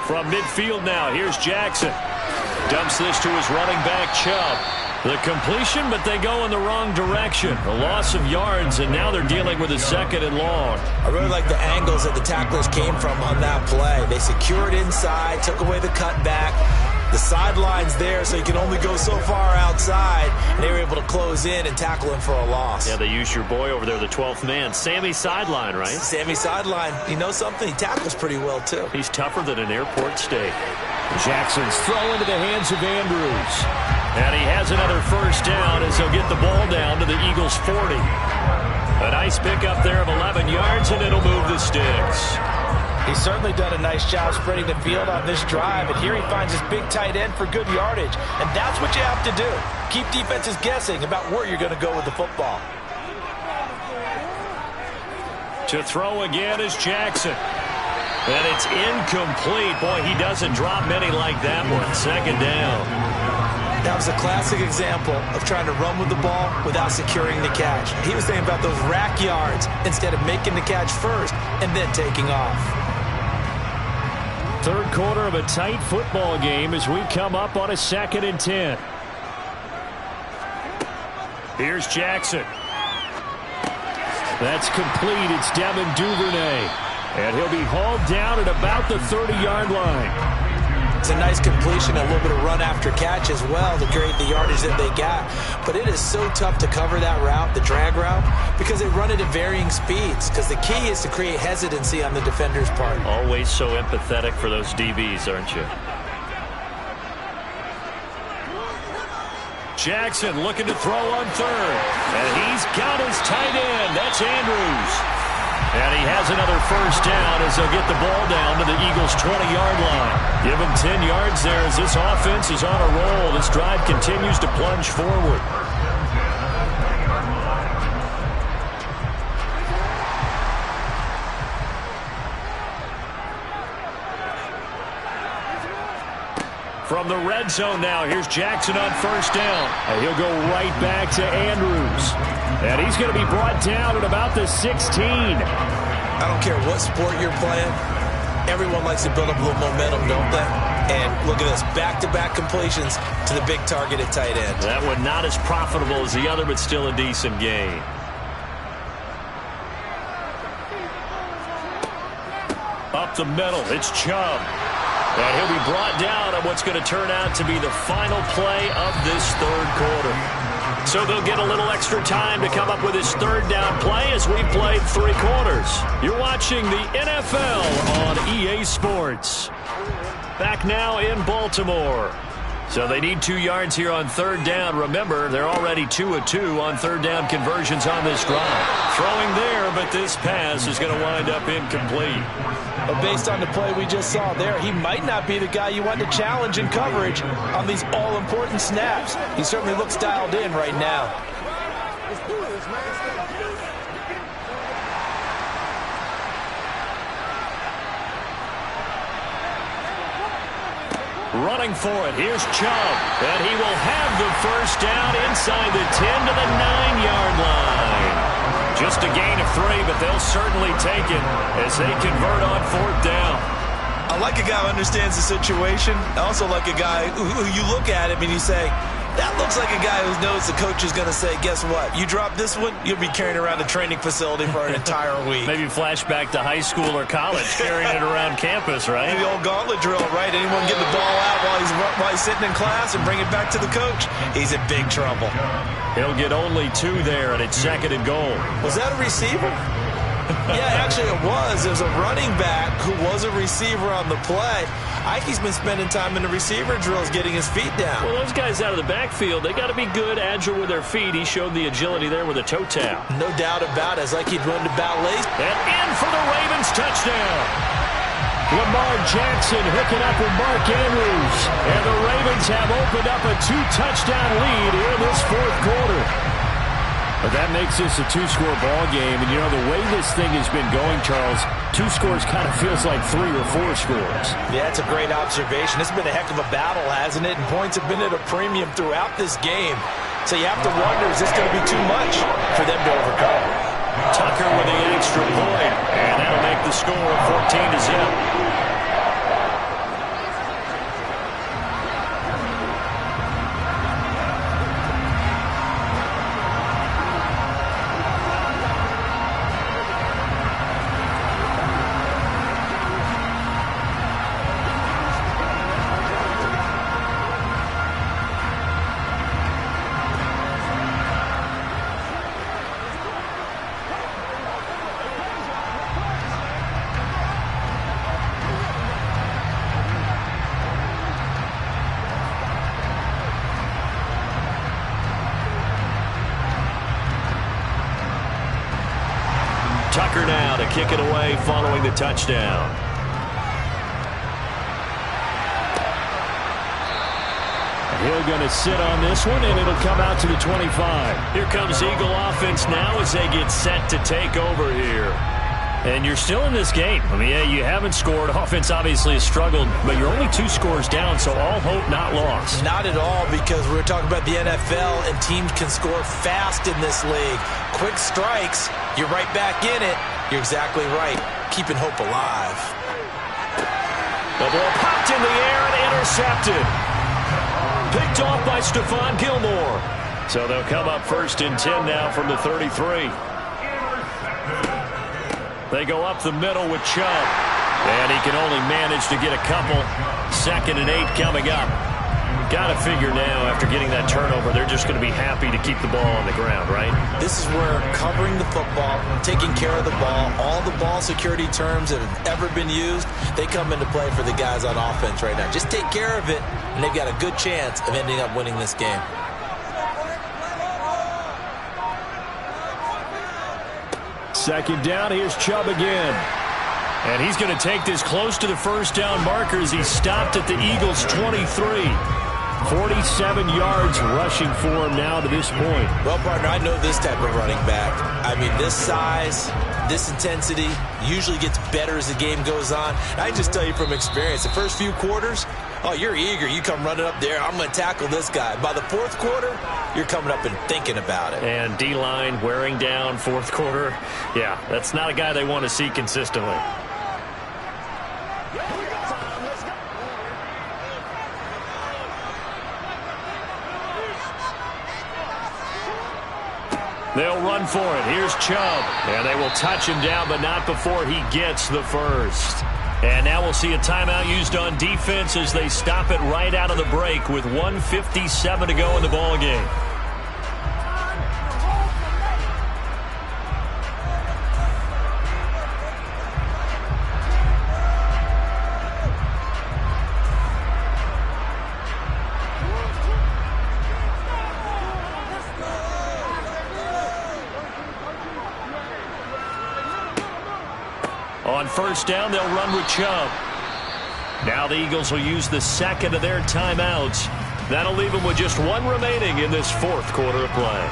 From midfield now, here's Jackson. Dumps this to his running back, Chubb. The completion, but they go in the wrong direction. A loss of yards, and now they're dealing with a second and long. I really like the angles that the tacklers came from on that play. They secured inside, took away the cutback. The sideline's there, so you can only go so far outside. And they were able to close in and tackle him for a loss. Yeah, they used your boy over there, the 12th man. Sammy Sideline, right? Sammy Sideline. You know something? He tackles pretty well, too. He's tougher than an airport steak. Jackson's throw into the hands of Andrews. And he has another first down as he'll get the ball down to the Eagles' 40. A nice pickup there of 11 yards, and it'll move the sticks. He's certainly done a nice job spreading the field on this drive, and here he finds his big tight end for good yardage. And that's what you have to do. Keep defenses guessing about where you're going to go with the football. To throw again is Jackson. And it's incomplete. Boy, he doesn't drop many like that one. Second down. That was a classic example of trying to run with the ball without securing the catch. He was thinking about those rack yards instead of making the catch first and then taking off. Third quarter of a tight football game as we come up on a 2nd and 10. Here's Jackson. That's complete. It's Devin Duvernay. And he'll be hauled down at about the 30-yard line. It's a nice completion, a little bit of run after catch as well to create the yardage that they got. But it is so tough to cover that route, the drag route, because they run it at varying speeds. Because the key is to create hesitancy on the defender's part. Always so empathetic for those DBs, aren't you? Jackson looking to throw on third. And he's got his tight end. That's Andrews. And he has another first down as they'll get the ball down to the Eagles' 20-yard line. Give him 10 yards there as this offense is on a roll. This drive continues to plunge forward. From the red zone now, here's Jackson on first down. And he'll go right back to Andrews. And he's going to be brought down at about the 16. I don't care what sport you're playing. Everyone likes to build up a little momentum, don't they? And look at this, back-to-back completions to the big target at tight end. That one not as profitable as the other, but still a decent gain. Up the middle, it's Chubb. And he'll be brought down on what's going to turn out to be the final play of this third quarter. So they'll get a little extra time to come up with his third down play as we played 3 quarters. You're watching the NFL on EA Sports. Back now in Baltimore. So they need 2 yards here on third down. Remember, they're already 2 of 2 on third down conversions on this drive. Throwing there, but this pass is going to wind up incomplete. But based on the play we just saw there, he might not be the guy you want to challenge in coverage on these all-important snaps. He certainly looks dialed in right now. Running for it, here's Chubb. And he will have the first down inside the 10 to the 9-yard line. Just a gain of 3, but they'll certainly take it as they convert on fourth down. I like a guy who understands the situation. I also like a guy who you look at him and you say, that looks like a guy who knows the coach is going to say, guess what? You drop this one, you'll be carrying around the training facility for an entire week. Maybe flashback to high school or college, carrying it around campus, right? The old gauntlet drill, right? Anyone get the ball out while he's sitting in class and bring it back to the coach? He's in big trouble. He'll get only 2 there, and it's 2nd and goal. Was that a receiver? Yeah, actually it was. There's a running back who was a receiver on the play. Ikey's been spending time in the receiver drills getting his feet down. Well, those guys out of the backfield, they got to be good, agile with their feet. He showed the agility there with a toe tap. No doubt about it. It's like he'd run to ballet. And in for the Ravens touchdown. Lamar Jackson hooking up with Mark Andrews. And the Ravens have opened up a 2-touchdown lead here in this fourth quarter. But that makes this a 2-score ball game. And, you know, the way this thing has been going, Charles, 2 scores kind of feels like 3 or 4 scores. Yeah, that's a great observation. It's been a heck of a battle, hasn't it? And points have been at a premium throughout this game. So you have to wonder, is this going to be too much for them to overcome? Tucker with the extra point. And that'll make the score 14-0. Tucker now to kick it away following the touchdown. He'll going to sit on this one, and it'll come out to the 25. Here comes Eagle offense now as they get set to take over here. And you're still in this game. I mean, yeah, you haven't scored. Offense obviously has struggled, but you're only 2 scores down, so all hope not lost. Not at all, because we're talking about the NFL, and teams can score fast in this league. Quick strikes, you're right back in it. You're exactly right. Keeping hope alive. The ball popped in the air and intercepted. Picked off by Stephon Gilmore. So they'll come up 1st and 10 now from the 33. They go up the middle with Chubb. And he can only manage to get a couple. 2nd and 8 coming up. Got to figure now, after getting that turnover, they're just going to be happy to keep the ball on the ground, right? This is where covering the football, taking care of the ball, all the ball security terms that have ever been used, they come into play for the guys on offense right now. Just take care of it, and they've got a good chance of ending up winning this game. Second down, here's Chubb again. And he's going to take this close to the first down marker as he stopped at the Eagles' 23. 47 yards rushing for him now to this point. Well, partner, I know this type of running back. I mean, this size, this intensity usually gets better as the game goes on. I just tell you from experience, the first few quarters, oh, you're eager. You come running up there, I'm going to tackle this guy. By the fourth quarter, you're coming up and thinking about it. And D-line wearing down fourth quarter. Yeah, that's not a guy they want to see consistently. They'll run for it. Here's Chubb. And they will touch him down, but not before he gets the first. And now we'll see a timeout used on defense as they stop it right out of the break with 1:57 to go in the ball game. On first down, they'll run with Chubb. Now the Eagles will use the second of their timeouts. That'll leave them with just 1 remaining in this fourth quarter of play.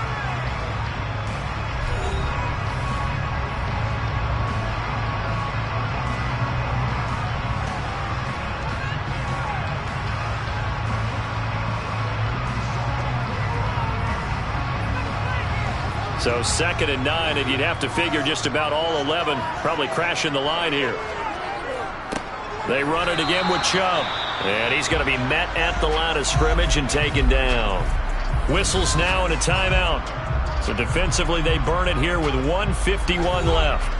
So 2nd and 9, and you'd have to figure just about all 11 probably crashing the line here. They run it again with Chubb. And he's going to be met at the line of scrimmage and taken down. Whistles now in a timeout. So defensively they burn it here with 1:51 left.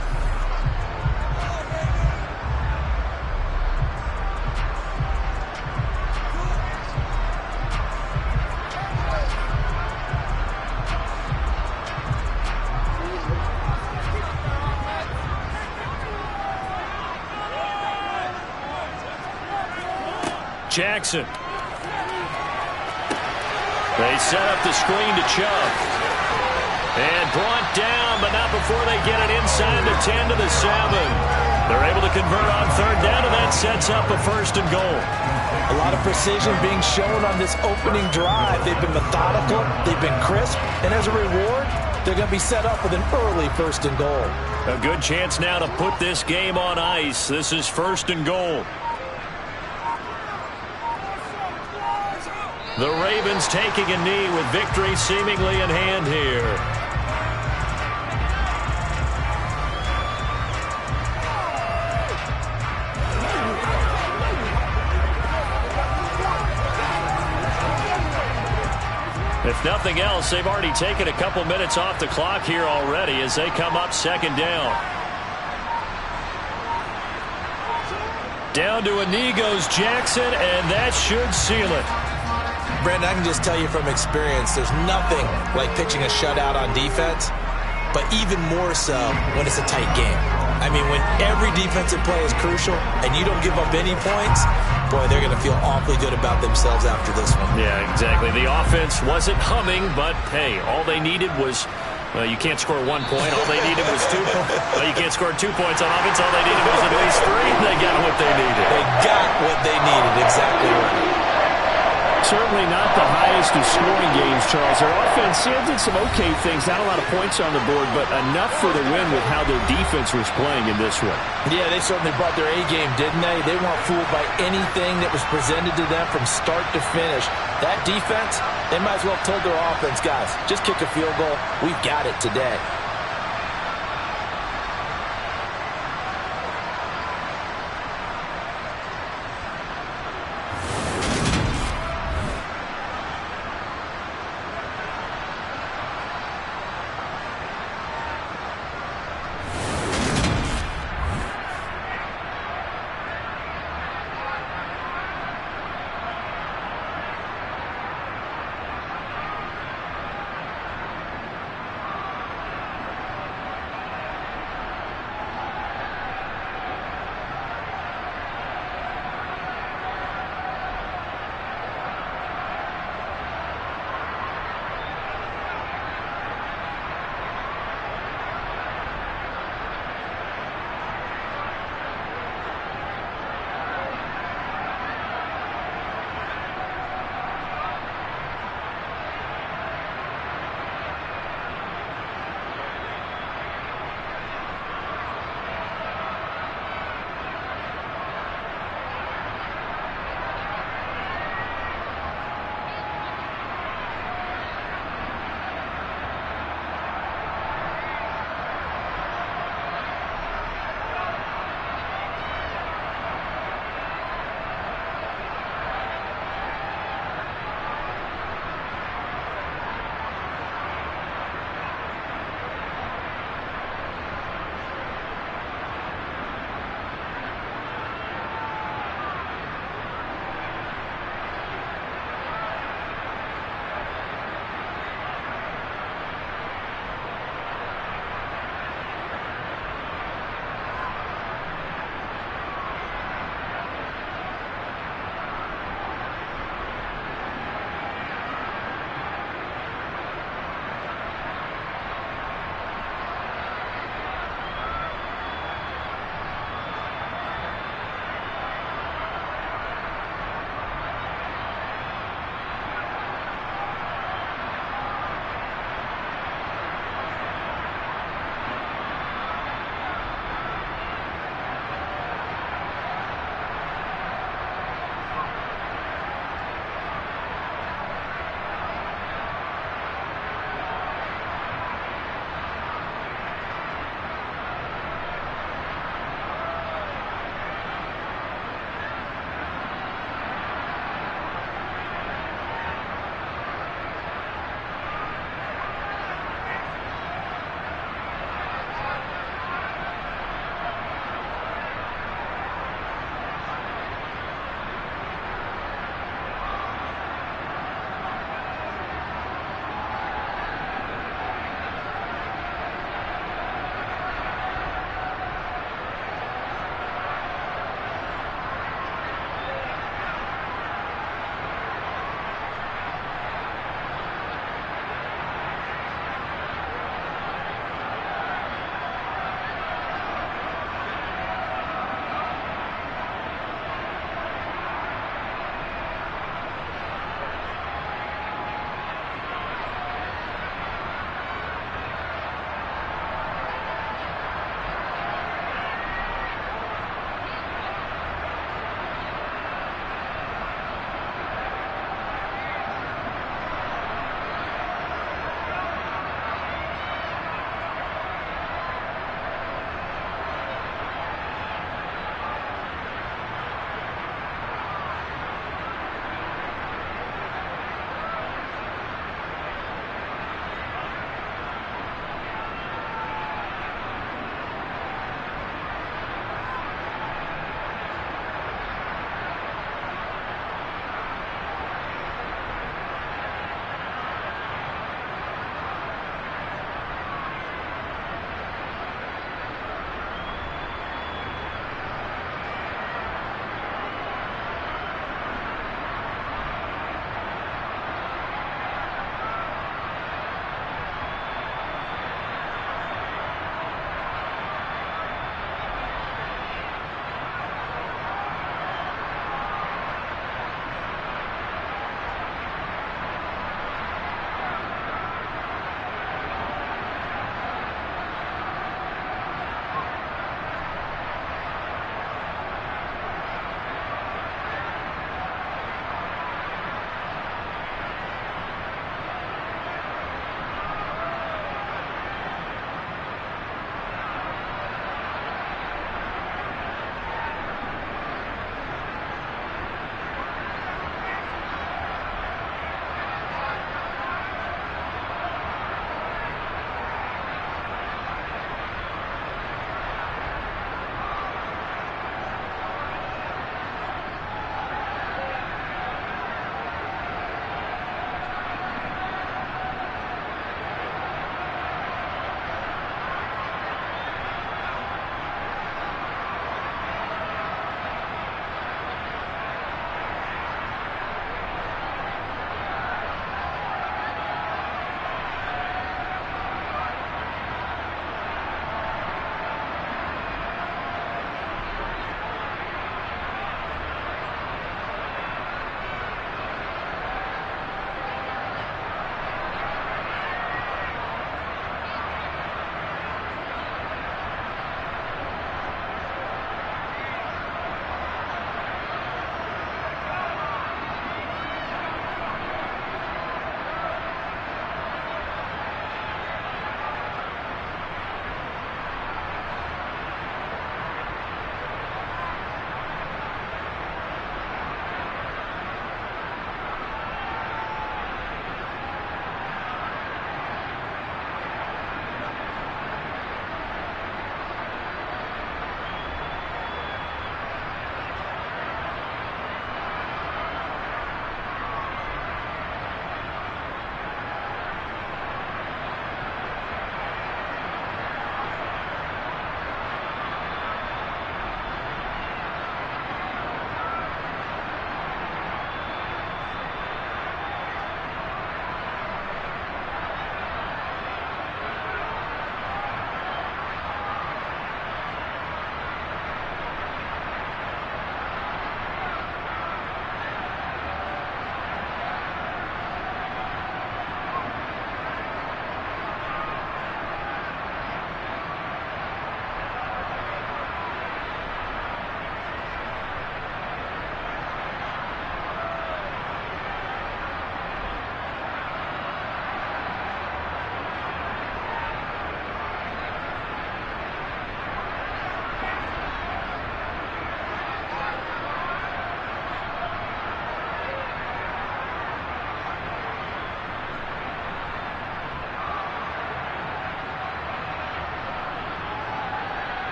Jackson. They set up the screen to Chubb. And brought down, but not before they get it inside the 10 to the 7. They're able to to convert on third down, and that sets up a 1st and goal. A lot of precision being shown on this opening drive. They've been methodical, they've been crisp, and as a reward, they're going to be set up with an early 1st and goal. A good chance now to put this game on ice. This is 1st and goal. The Ravens taking a knee with victory seemingly in hand here. If nothing else, they've already taken a couple minutes off the clock here already as they come up 2nd down. Down to a knee goes Jackson, and that should seal it. Brandon, I can just tell you from experience, there's nothing like pitching a shutout on defense, but even more so when it's a tight game. I mean, when every defensive play is crucial and you don't give up any points, boy, they're going to feel awfully good about themselves after this one. Yeah, exactly. The offense wasn't humming, but, hey, all they needed was, you can't score 1 point. All they needed was 2 points. Well, you can't score 2 points on offense. All they needed was at least 3. They got what they needed. They got what they needed. Exactly right. Certainly not the highest of scoring games, Charles. Their offense did some okay things, not a lot of points on the board, but enough for the win with how their defense was playing in this one. Yeah, they certainly brought their A-game, didn't they? They weren't fooled by anything that was presented to them from start to finish. That defense, they might as well have told their offense, guys, just kick a field goal. We've got it today.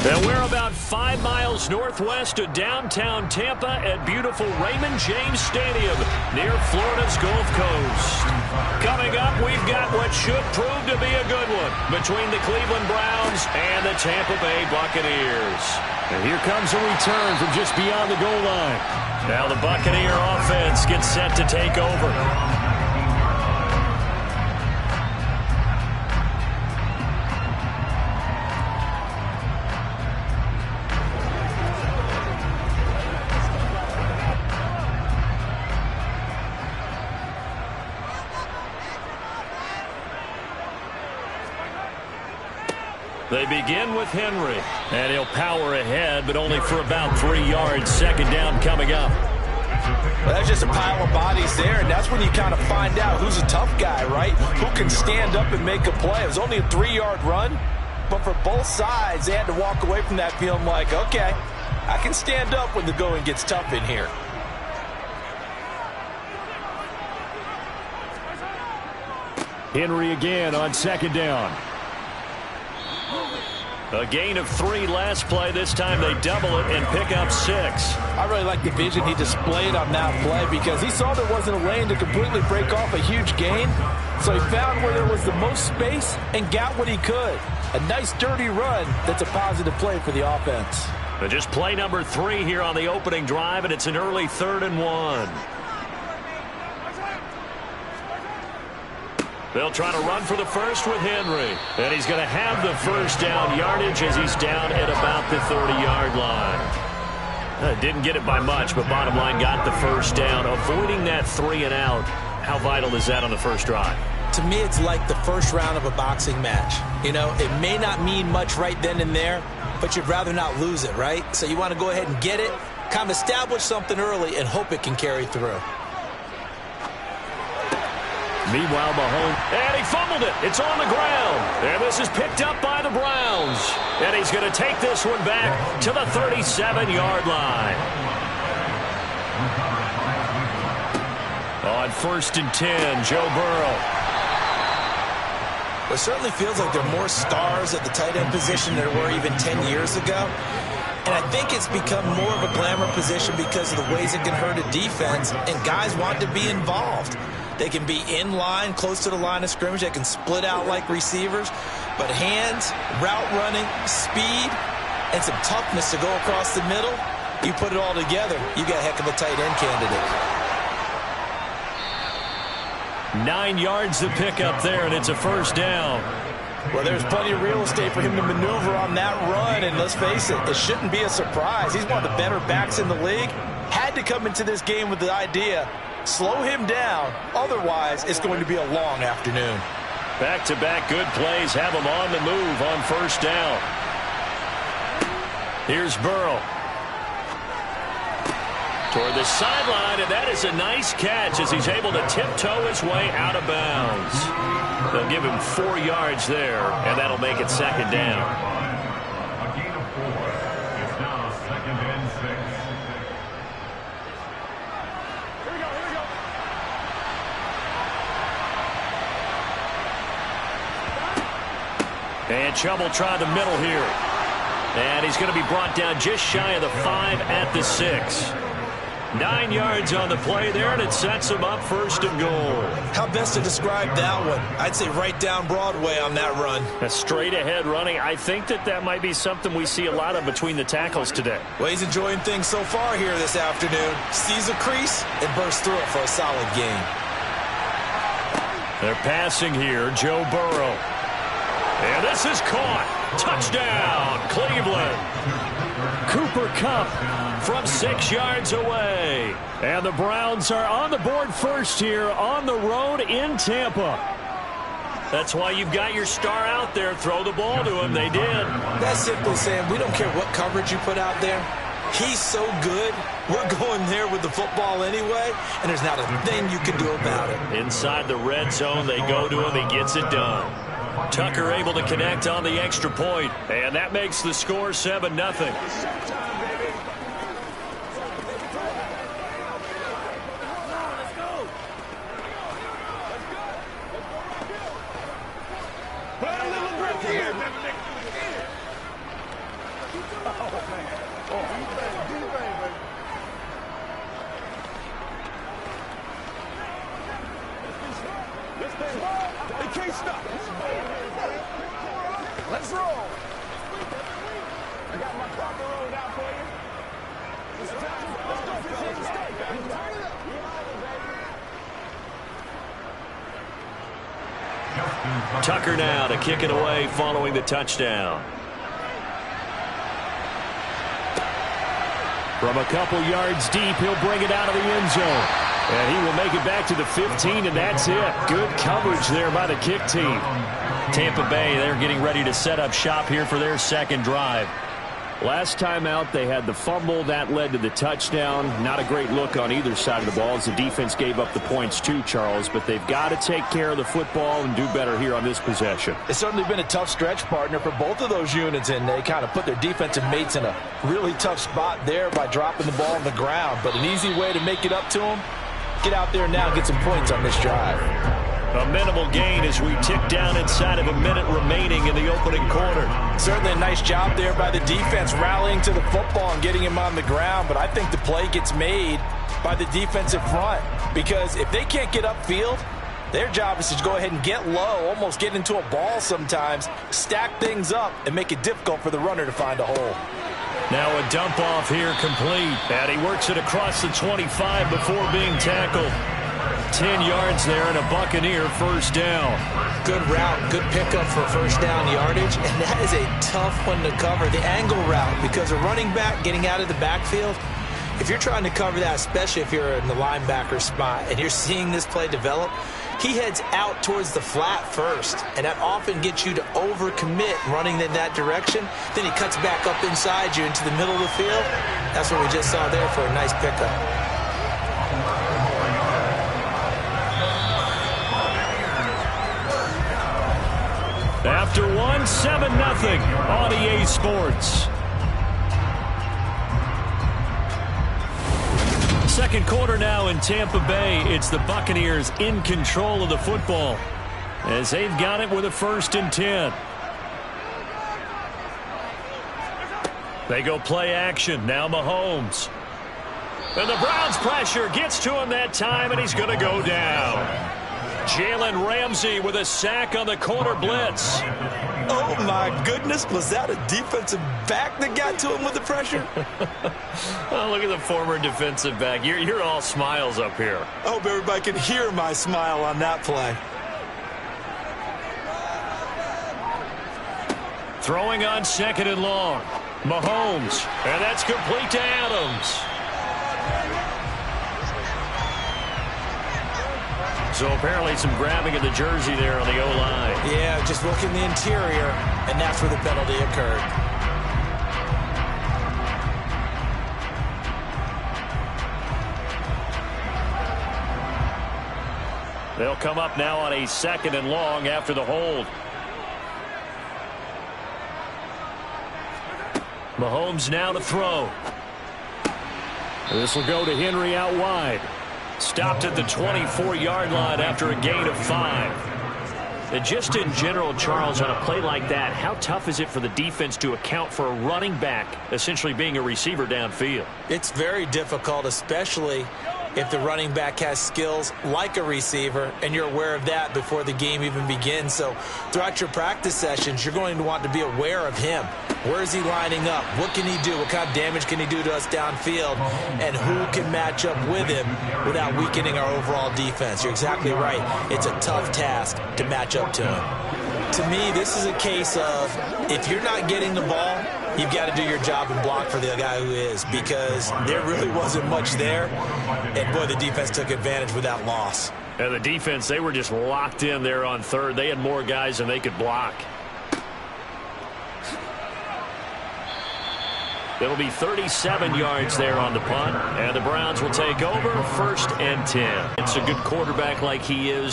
And we're about 5 miles northwest of downtown Tampa at beautiful Raymond James Stadium near Florida's Gulf Coast. Coming up, we've got what should prove to be a good one between the Cleveland Browns and the Tampa Bay Buccaneers. And here comes a return from just beyond the goal line. Now the Buccaneer offense gets set to take over. They begin with Henry, and he'll power ahead, but only for about 3 yards. Second down coming up. Well, that's just a pile of bodies there, and that's when you kind of find out who's a tough guy, right? Who can stand up and make a play. It was only a 3-yard run, but for both sides, they had to walk away from that feeling like, okay, I can stand up when the going gets tough in here. Henry again on second down. A gain of 3 last play. This time they double it and pick up 6. I really like the vision he displayed on that play because he saw there wasn't a lane to completely break off a huge gain. So he found where there was the most space and got what he could. A nice dirty run that's a positive play for the offense. But just play number 3 here on the opening drive, and it's an early 3rd and 1. They'll try to run for the first with Henry. And he's going to have the first down yardage as he's down at about the 30-yard line. Didn't get it by much, but bottom line got the first down. Avoiding that 3 and out. How vital is that on the first drive? To me, it's like the first round of a boxing match. You know, it may not mean much right then and there, but you'd rather not lose it, right? So you want to go ahead and get it, kind of establish something early, and hope it can carry through. Meanwhile, Mahomes, and he fumbled it. It's on the ground. And this is picked up by the Browns. And he's going to take this one back to the 37-yard line. On 1st and 10, Joe Burrow. It certainly feels like there are more stars at the tight end position than there were even 10 years ago. And I think it's become more of a glamour position because of the ways it can hurt a defense, and guys want to be involved. They can be in line, close to the line of scrimmage. They can split out like receivers. But hands, route running, speed, and some toughness to go across the middle, you put it all together, you got a heck of a tight end candidate. 9 yards to pick up there, and it's a first down. Well, there's plenty of real estate for him to maneuver on that run, and let's face it, it shouldn't be a surprise. He's one of the better backs in the league. Had to come into this game with the idea, slow him down, otherwise it's going to be a long afternoon. Back-to-back good plays have him on the move on first down. Here's Burrow. Toward the sideline, and that is a nice catch as he's able to tiptoe his way out of bounds. They'll give him 4 yards there, and that'll make it second down. A gain of 4. It's now 2nd and 6. And Chubb will try the middle here. And he's going to be brought down just shy of the 5 at the 6. 9 yards on the play there, and it sets him up first and goal. How best to describe that one? I'd say right down Broadway on that run. A straight-ahead running. I think that might be something we see a lot of between the tackles today. Well, he's enjoying things so far here this afternoon. Sees a crease and bursts through it for a solid gain. They're passing here, Joe Burrow. And this is caught. Touchdown, Cleveland. Cooper Kupp from 6 yards away. And the Browns are on the board first here on the road in Tampa. That's why you've got your star out there. Throw the ball to him. They did. That's simply saying we don't care what coverage you put out there. He's so good, we're going there with the football anyway, and there's not a thing you can do about it. Inside the red zone, they go to him. He gets it done. Tucker able to connect on the extra point, and that makes the score 7-0. They can't stop. Let's roll. I got my proper roll out for you. Let's go. Tucker now to kick it away following the touchdown. From a couple yards deep, he'll bring it out of the end zone. And he will make it back to the 15, and that's it. Good coverage there by the kick team. Tampa Bay, they're getting ready to set up shop here for their second drive. Last time out, they had the fumble. That led to the touchdown. Not a great look on either side of the ball as the defense gave up the points too, Charles. But they've got to take care of the football and do better here on this possession. It's certainly been a tough stretch, partner, for both of those units, and they kind of put their defensive mates in a really tough spot there by dropping the ball on the ground. But an easy way to make it up to them, get out there now and get some points on this drive. A minimal gain as we tick down inside of a minute remaining in the opening quarter. Certainly a nice job there by the defense rallying to the football and getting him on the ground, but I think the play gets made by the defensive front because if they can't get upfield, their job is to go ahead and get low, almost get into a ball sometimes, stack things up, and make it difficult for the runner to find a hole. Now a dump off here complete, and he works it across the 25 before being tackled. 10 yards there and a Buccaneer first down. Good route, good pickup for first down yardage, and that is a tough one to cover, the angle route, because a running back getting out of the backfield, if you're trying to cover that, especially if you're in the linebacker spot and you're seeing this play develop, he heads out towards the flat first, and that often gets you to overcommit running in that direction. Then he cuts back up inside you into the middle of the field. That's what we just saw there for a nice pickup. After one, 7-0 on EA Sports. Second quarter now in Tampa Bay. It's the Buccaneers in control of the football as they've got it with a 1st and 10. They go play action. Now Mahomes. And the Browns pressure gets to him that time, and he's going to go down. Jalen Ramsey with a sack on the corner blitz. Oh, my goodness. Was that a defensive back that got to him with the pressure? Oh, look at the former defensive back. You're all smiles up here. I hope everybody can hear my smile on that play. Throwing on 2nd and long. Mahomes. And that's complete to Adams. So apparently some grabbing of the jersey there on the O-line. Yeah, just look in the interior, and that's where the penalty occurred. They'll come up now on a 2nd and long after the hold. Mahomes now to throw. This will go to Henry out wide. Stopped at the 24-yard line after a gain of 5. And just in general, Charles, on a play like that, how tough is it for the defense to account for a running back essentially being a receiver downfield? It's very difficult, especially if the running back has skills like a receiver, and you're aware of that before the game even begins. So throughout your practice sessions, you're going to want to be aware of him. Where is he lining up? What can he do? What kind of damage can he do to us downfield? And who can match up with him without weakening our overall defense? You're exactly right. It's a tough task to match up to him. To me, this is a case of if you're not getting the ball, you've got to do your job and block for the guy who is, because there really wasn't much there. And, boy, the defense took advantage with that loss. And the defense, they were just locked in there on 3rd. They had more guys than they could block. It'll be 37 yards there on the punt, and the Browns will take over 1st and 10. It's a good quarterback like he is.